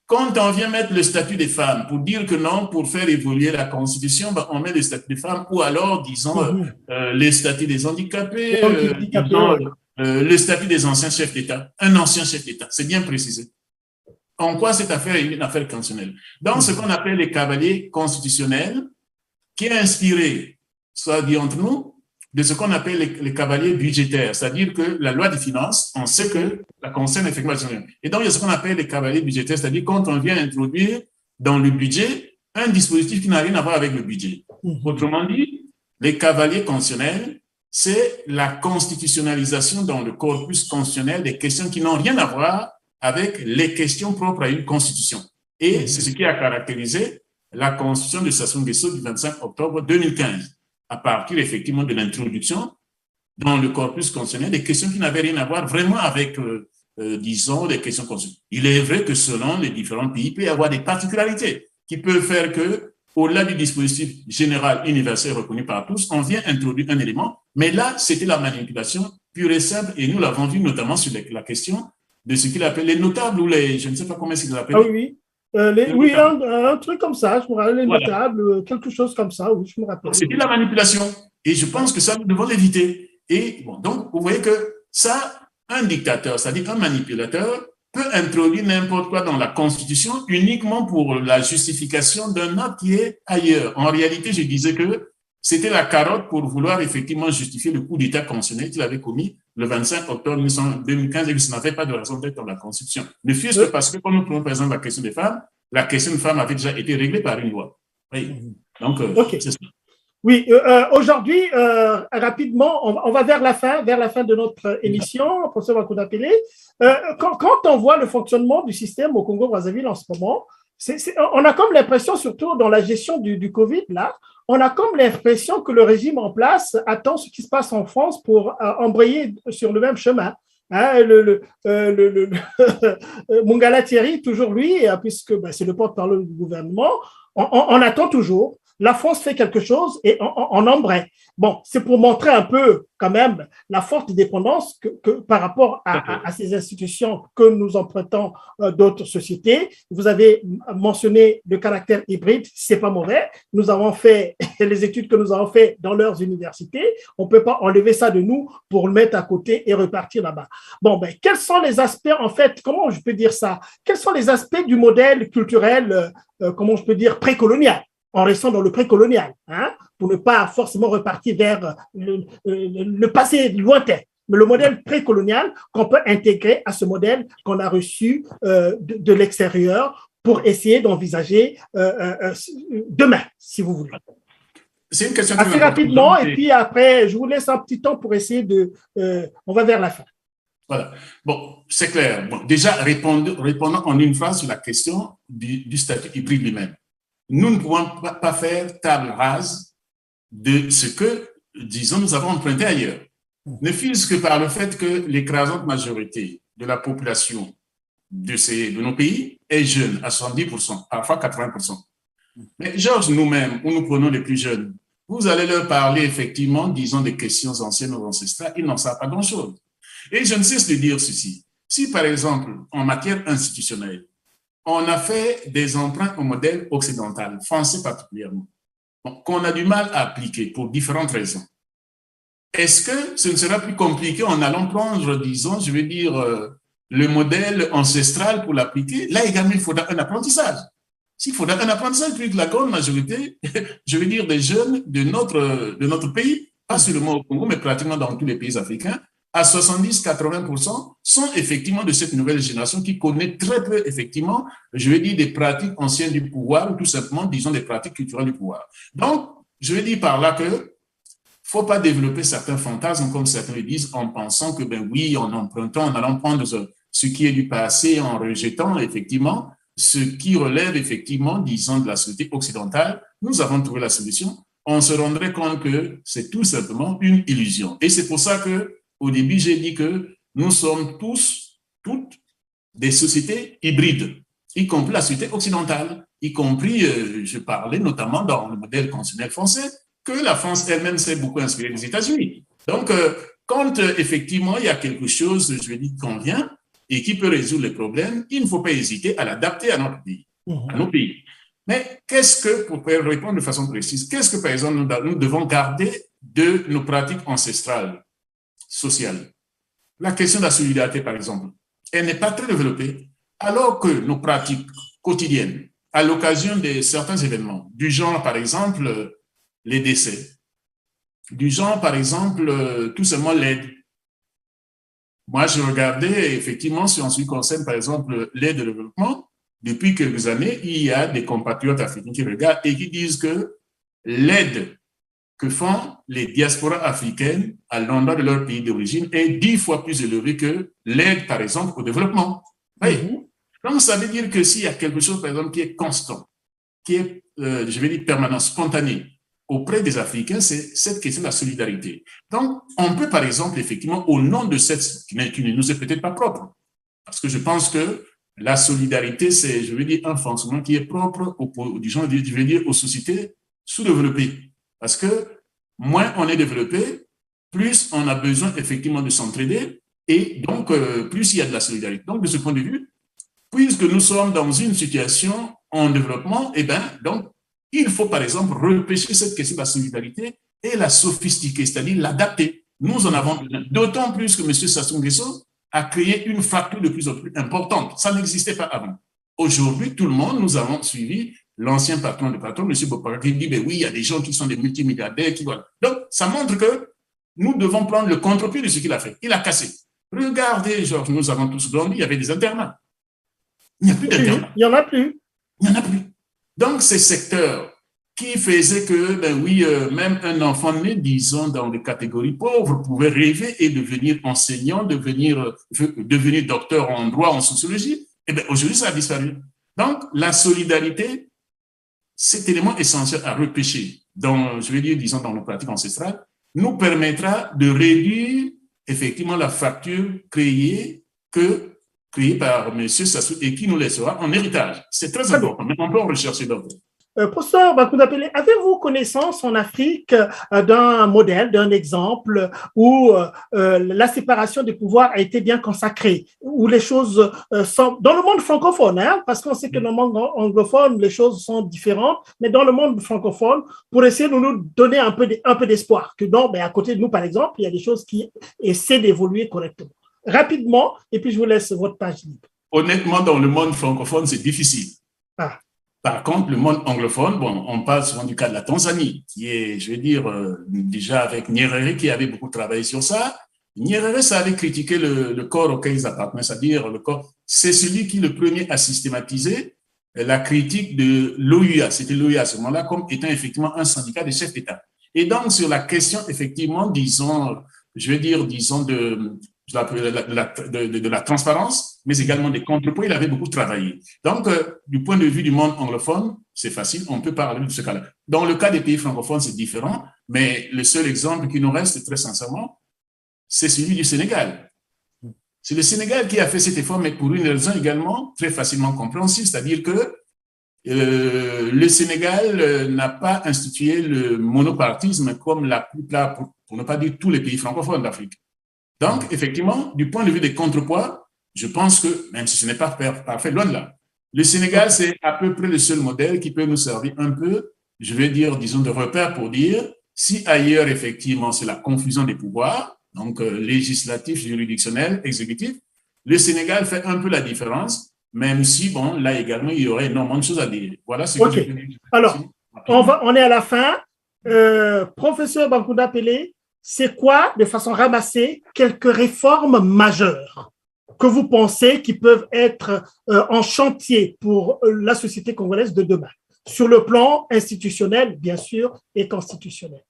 Quand on vient mettre le statut des femmes, pour dire que non, pour faire évoluer la Constitution, ben, on met le statut des femmes, ou alors, disons, les statuts des handicapés, disons, le statut des anciens chefs d'État, un ancien chef d'État, c'est bien précisé. En quoi cette affaire est une affaire constitutionnelle? Dans ce qu'on appelle les cavaliers constitutionnels, qui est inspiré, soit dit entre nous, de ce qu'on appelle les cavaliers budgétaires, c'est-à-dire que la loi des finances, on sait que la concerne effectivement. Et donc, il y a ce qu'on appelle les cavaliers budgétaires, c'est-à-dire quand on vient introduire dans le budget un dispositif qui n'a rien à voir avec le budget. Autrement dit, les cavaliers constitutionnels, c'est la constitutionnalisation dans le corpus constitutionnel des questions qui n'ont rien à voir avec les questions propres à une constitution. Et c'est ce qui a caractérisé la constitution de Sassou Nguesso du 25 octobre 2015, à partir effectivement de l'introduction dans le corpus constitutionnel des questions qui n'avaient rien à voir vraiment avec, disons, les questions constitutionnelles. Il est vrai que selon les différents pays, il peut y avoir des particularités qui peuvent faire que, au-delà du dispositif général universel reconnu par tous, on vient introduire un élément, mais là, c'était la manipulation pure et simple, et nous l'avons vu notamment sur la question de ce qu'il appelle les notables ou les, je ne sais pas comment ils l'appellent. Ah oui, oui, un truc comme ça, je me rappelle, les notables, quelque chose comme ça, oui, je me rappelle. C'était la manipulation. Et je pense que ça, nous devons l'éviter. Et bon, donc, vous voyez que ça, un dictateur, c'est-à-dire un manipulateur, peut introduire n'importe quoi dans la Constitution uniquement pour la justification d'un acte qui est ailleurs. En réalité, je disais que c'était la carotte pour vouloir effectivement justifier le coup d'État constitutionnel qu'il avait commis le 25 octobre 2015 et que ça n'avait pas de raison d'être dans la Constitution. Ne fût-ce que parce que, quand nous prenons par exemple la question des femmes, la question des femmes avait déjà été réglée par une loi. Oui. Donc, c'est ça. Oui, aujourd'hui, rapidement, on va vers la fin de notre émission, professeur Magoudampélé. Quand on voit le fonctionnement du système au Congo-Brazzaville en ce moment, on a comme l'impression, surtout dans la gestion du Covid, là, on a comme l'impression que le régime en place attend ce qui se passe en France pour embrayer sur le même chemin. Hein, Mungala Thierry, toujours lui, puisque c'est le porte-parole du gouvernement, on attend toujours. La France fait quelque chose et on embraye. Bon, c'est pour montrer un peu quand même la forte dépendance que par rapport à ces institutions que nous empruntons d'autres sociétés. Vous avez mentionné le caractère hybride, c'est pas mauvais. Nous avons fait les études que nous avons fait dans leurs universités. On peut pas enlever ça de nous pour le mettre à côté et repartir là-bas. Bon, quels sont les aspects, en fait, comment je peux dire ça? Quels sont les aspects du modèle culturel, comment je peux dire, précolonial? En restant dans le précolonial, hein, pour ne pas forcément repartir vers le passé lointain, mais le modèle précolonial qu'on peut intégrer à ce modèle qu'on a reçu de l'extérieur pour essayer d'envisager demain, si vous voulez. C'est une question assez rapidement, et puis après, je vous laisse un petit temps pour essayer de… on va vers la fin. Voilà. Bon, c'est clair. Bon, déjà, répondons en une phrase sur la question du statut hybride lui-même. Nous ne pouvons pas faire table rase de ce que, disons, nous avons emprunté ailleurs. Ne fût-ce que par le fait que l'écrasante majorité de la population de nos pays est jeune, à 70%, parfois 80%. Mais Georges, nous-mêmes, où nous prenons les plus jeunes, vous allez leur parler effectivement, disons, des questions anciennes ou ancestrales, ils n'en savent pas grand-chose. Et je ne cesse de dire ceci. Si, par exemple, en matière institutionnelle, on a fait des emprunts au modèle occidental, français particulièrement, qu'on a du mal à appliquer pour différentes raisons. Est-ce que ce ne sera plus compliqué en allant prendre, disons, je veux dire, le modèle ancestral pour l'appliquer? Là également, il faudra un apprentissage. S'il faudra un apprentissage, puis la grande majorité, je veux dire, des jeunes de notre pays, pas seulement au Congo, mais pratiquement dans tous les pays africains, à 70-80% sont effectivement de cette nouvelle génération qui connaît très peu, effectivement, je veux dire, des pratiques anciennes du pouvoir ou tout simplement, disons, des pratiques culturelles du pouvoir. Donc, je veux dire par là que faut pas développer certains fantasmes, comme certains le disent, en pensant que, ben oui, en empruntant, en allant prendre ce qui est du passé, en rejetant, effectivement, ce qui relève, effectivement, disons, de la société occidentale. Nous avons trouvé la solution. On se rendrait compte que c'est tout simplement une illusion. Et c'est pour ça que, au début, j'ai dit que nous sommes toutes des sociétés hybrides, y compris la société occidentale, y compris, je parlais notamment dans le modèle constitutionnel français, que la France elle-même s'est beaucoup inspirée des États-Unis. Donc, quand effectivement il y a quelque chose, je vais dire, qui convient et qui peut résoudre les problèmes, il ne faut pas hésiter à l'adapter à notre pays, à nos pays. Mais qu'est-ce que, pour répondre de façon précise, qu'est-ce que, par exemple, nous devons garder de nos pratiques ancestrales sociales? La question de la solidarité, par exemple, elle n'est pas très développée, alors que nos pratiques quotidiennes, à l'occasion de certains événements, du genre, par exemple, les décès, du genre, par exemple, tout simplement l'aide. Moi, je regardais, effectivement, si on se concerne, par exemple, l'aide au développement, depuis quelques années, il y a des compatriotes africains qui regardent et qui disent que l'aide que font les diasporas africaines à l'endroit de leur pays d'origine est 10 fois plus élevée que l'aide, par exemple, au développement. Oui. Donc, ça veut dire que s'il y a quelque chose, par exemple, qui est constant, qui est, je vais dire, permanent, spontané, auprès des Africains, c'est cette question de la solidarité. Donc, on peut, par exemple, effectivement, au nom de cette, qui ne nous est peut-être pas propre, parce que je pense que la solidarité, c'est, je veux dire, un fonctionnement qui est propre, disons, je veux dire, aux sociétés sous-développées. Parce que moins on est développé, plus on a besoin, effectivement, de s'entraider, et donc, plus il y a de la solidarité. Donc, de ce point de vue, puisque nous sommes dans une situation en développement, eh bien, donc, il faut, par exemple, repêcher cette question de la solidarité et la sophistiquer, c'est-à-dire l'adapter. Nous en avons besoin. D'autant plus que M. Sassou Nguesso a créé une fracture de plus en plus importante. Ça n'existait pas avant. Aujourd'hui, tout le monde, nous avons suivi l'ancien patron de patron, M. Bopara, qui dit, ben oui, il y a des gens qui sont des multimilliardaires, qui voilà. Donc, ça montre que nous devons prendre le contre-pied de ce qu'il a fait. Il a cassé. Regardez, Georges, nous avons tous grandi, il y avait des internats. Il n'y a plus d'internat. Il n'y en a plus. Il n'y en a plus. Donc, ces secteurs qui faisaient que, ben oui, même un enfant né, disons, dans les catégories pauvres, pouvait rêver et devenir enseignant, devenir docteur en droit, en sociologie, et bien aujourd'hui, ça a disparu. Donc, la solidarité, cet élément essentiel à repêcher, dans, je vais dire, disons, dans nos pratiques ancestrales, nous permettra de réduire effectivement la fracture créée par M. Sassou et qui nous laissera en héritage. C'est très important, mais on peut en rechercher d'autres. Professeur Bakunda Pele, avez-vous connaissance en Afrique d'un modèle, d'un exemple où la séparation des pouvoirs a été bien consacrée, où les choses sont, dans le monde francophone, hein, parce qu'on sait que dans le monde anglophone, les choses sont différentes, mais dans le monde francophone, pour essayer de nous donner un peu d'espoir, que non, ben à côté de nous, par exemple, il y a des choses qui essaient d'évoluer correctement. Rapidement, et puis je vous laisse votre page libre. Honnêtement, dans le monde francophone, c'est difficile. Ah. Par contre, le monde anglophone, bon, on parle souvent du cas de la Tanzanie, qui est, je veux dire, déjà avec Nyerere qui avait beaucoup travaillé sur ça. Nyerere, ça avait critiqué le corps auquel ils appartenaient, c'est-à-dire le corps. C'est celui qui le premier a systématisé la critique de l'OUA. C'était l'OUA à ce moment-là comme étant effectivement un syndicat des chefs d'État. Et donc, sur la question, effectivement, disons, je veux dire, disons, de la transparence, mais également des contrepoids, il avait beaucoup travaillé. Donc, du point de vue du monde anglophone, c'est facile, on peut parler de ce cas-là. Dans le cas des pays francophones, c'est différent, mais le seul exemple qui nous reste, très sincèrement, c'est celui du Sénégal. C'est le Sénégal qui a fait cet effort, mais pour une raison également très facilement compréhensible, c'est-à-dire que le Sénégal n'a pas institué le monopartisme comme la plupart, pour ne pas dire tous les pays francophones d'Afrique. Donc, effectivement, du point de vue des contrepoids, je pense que, même si ce n'est pas parfait, loin de là, Le Sénégal, c'est à peu près le seul modèle qui peut nous servir un peu, je vais dire, disons, de repère pour dire si ailleurs, effectivement, c'est la confusion des pouvoirs, donc législatif, juridictionnel, exécutif, le Sénégal fait un peu la différence, même si, bon, là également, il y aurait énormément de choses à dire. Voilà ce que je peux dire. Alors, on est à la fin. Professeur Bankouda Pélé, c'est quoi, de façon ramassée, quelques réformes majeures que vous pensez qui peuvent être en chantier pour la société congolaise de demain, sur le plan institutionnel, bien sûr, et constitutionnel?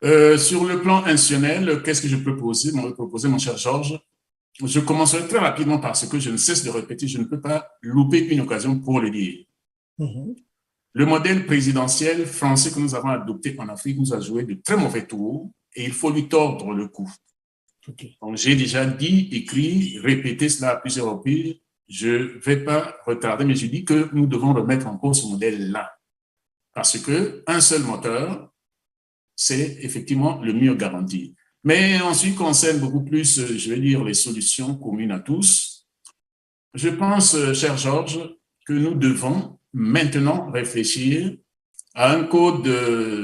Sur le plan institutionnel, qu'est-ce que je peux proposer, mon cher Georges? Je commencerai très rapidement par ce que je ne cesse de répéter, je ne peux pas louper une occasion pour le dire. Le modèle présidentiel français que nous avons adopté en Afrique nous a joué de très mauvais tours et il faut lui tordre le cou. Donc, j'ai déjà dit, écrit, répété cela à plusieurs reprises. Je ne vais pas retarder, mais je dis que nous devons remettre en cause ce modèle-là. Parce qu'un seul moteur, c'est effectivement le mieux garanti. Mais en ce qui concerne beaucoup plus, je vais dire, les solutions communes à tous, je pense, cher Georges, que nous devons maintenant réfléchir à un code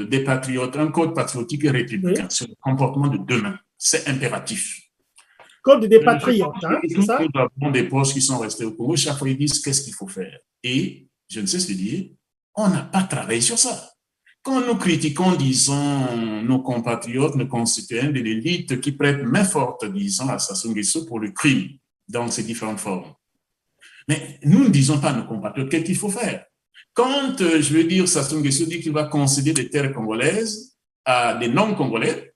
des patriotes, un code patriotique et républicain sur le comportement de demain. C'est impératif. Code des patriotes, hein, c'est ça? Nous avons des postes qui sont restés au Congo. Chaque fois, ils disent qu'est-ce qu'il faut faire. Et je ne cesse de dire, on n'a pas travaillé sur ça. Quand nous critiquons, disons, nos compatriotes, nos concitoyens de l'élite qui prêtent main forte, disons, à Sassou Nguesso pour le crime dans ses différentes formes. Mais nous ne disons pas à nos compatriotes qu'est-ce qu'il faut faire. Quand, je veux dire, Sassou Nguesso dit qu'il va concéder des terres congolaises à des non-congolais,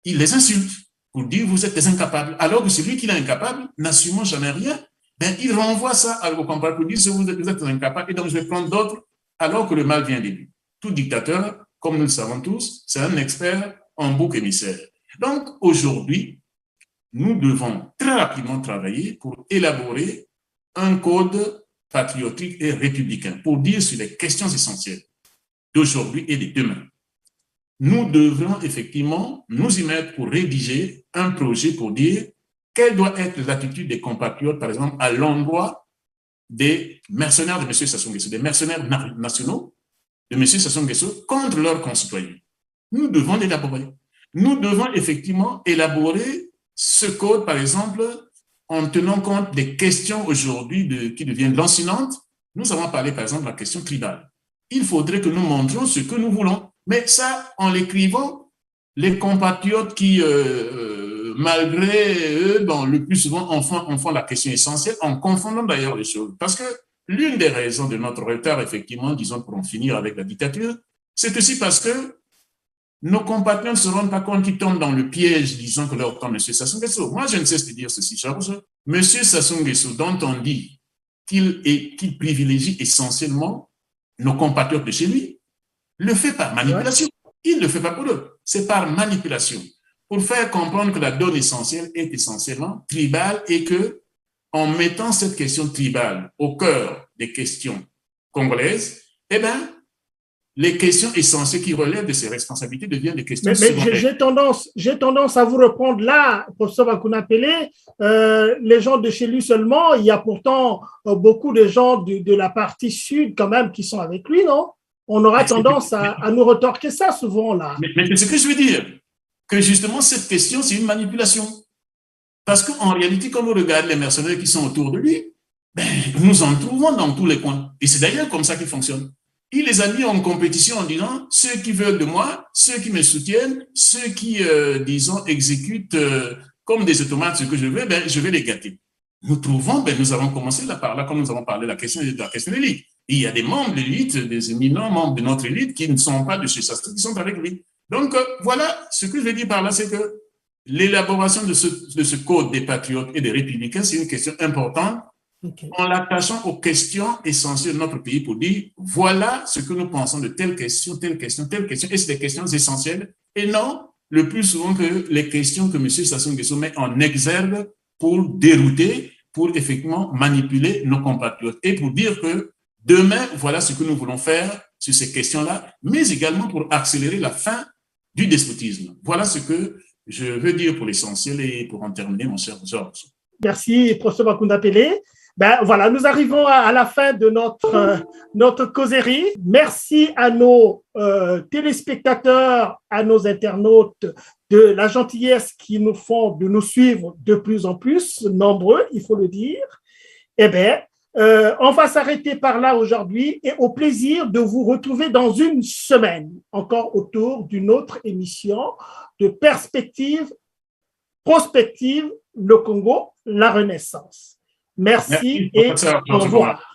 il les insulte pour dire vous êtes des incapables. Alors que celui qui est incapable, n'assumant jamais rien, ben, il renvoie ça à vos compatriotes pour dire vous êtes incapables et donc je vais prendre d'autres alors que le mal vient de lui. Tout dictateur, comme nous le savons tous, c'est un expert en bouc émissaire. Donc, aujourd'hui, nous devons très rapidement travailler pour élaborer un code patriotique et républicain pour dire sur les questions essentielles d'aujourd'hui et de demain. Nous devons effectivement nous y mettre pour rédiger un projet pour dire quelle doit être l'attitude des compatriotes, par exemple, à l'endroit des mercenaires de M. Sassou Nguesso, des mercenaires nationaux de M. Sassou Nguesso contre leurs concitoyens. Nous devons l'élaborer. Nous devons effectivement élaborer ce code, par exemple, en tenant compte des questions aujourd'hui qui deviennent lancinantes. Nous avons parlé, par exemple, de la question tribale. Il faudrait que nous montrions ce que nous voulons. Mais ça, en l'écrivant, les compatriotes qui, malgré eux, bon, le plus souvent, en font la question essentielle, en confondant d'ailleurs les choses. Parce que l'une des raisons de notre retard, effectivement, disons, pour en finir avec la dictature, c'est aussi parce que nos compatriotes ne se rendent pas compte qu'ils tombent dans le piège, disons, que leur tend M. Sassou Nguesso. Moi, je ne cesse de dire ceci, Georges. M. Sassou Nguesso, dont on dit qu'il privilégie essentiellement nos compatriotes de chez lui, le fait par manipulation. Il ne le fait pas pour eux. C'est par manipulation. Pour faire comprendre que la donne essentielle est essentiellement tribale et que, en mettant cette question tribale au cœur des questions congolaises, eh bien, les questions essentielles qui relèvent de ses responsabilités deviennent des questions secondaires. J'ai tendance à vous reprendre là, professeur Bankouda Pélé, les gens de chez lui seulement, il y a pourtant beaucoup de gens de la partie sud quand même qui sont avec lui, non? On aura tendance à nous retorquer ça souvent là. Mais c'est ce que je veux dire, que justement cette question c'est une manipulation. Parce qu'en réalité, quand vous regardez les mercenaires qui sont autour de lui, ben, nous en trouvons dans tous les coins. Et c'est d'ailleurs comme ça qu'il fonctionne. Il les a mis en compétition en disant ceux qui veulent de moi, ceux qui me soutiennent, ceux qui, disons, exécutent comme des automates ce que je veux, ben, je vais les gâter. Nous trouvons, ben, nous avons commencé là par là, comme nous avons parlé de la question de l'élite. Il y a des membres de l'élite, des éminents membres de notre élite qui ne sont pas de chez Sassou, qui sont avec lui. Donc, voilà, ce que je veux dire par là, c'est que l'élaboration de ce code des patriotes et des républicains, c'est une question importante. Okay. En l'attachant aux questions essentielles de notre pays pour dire voilà ce que nous pensons de telle question, telle question, telle question, et c'est des questions essentielles, et non le plus souvent que les questions que M. Sassou Nguesso met en exergue pour dérouter, pour effectivement manipuler nos compatriotes, et pour dire que demain, voilà ce que nous voulons faire sur ces questions-là, mais également pour accélérer la fin du despotisme. Voilà ce que je veux dire pour l'essentiel et pour en terminer, mon cher Georges. Merci, professeur Bankouda Pélé. Ben voilà, nous arrivons à la fin de notre causerie. Merci à nos téléspectateurs, à nos internautes de la gentillesse qui nous font de nous suivre de plus en plus nombreux, il faut le dire. Eh bien, on va s'arrêter par là aujourd'hui et au plaisir de vous retrouver dans une semaine, encore autour d'une autre émission de Perspective, Prospective, le Congo, la Renaissance. Merci et au revoir.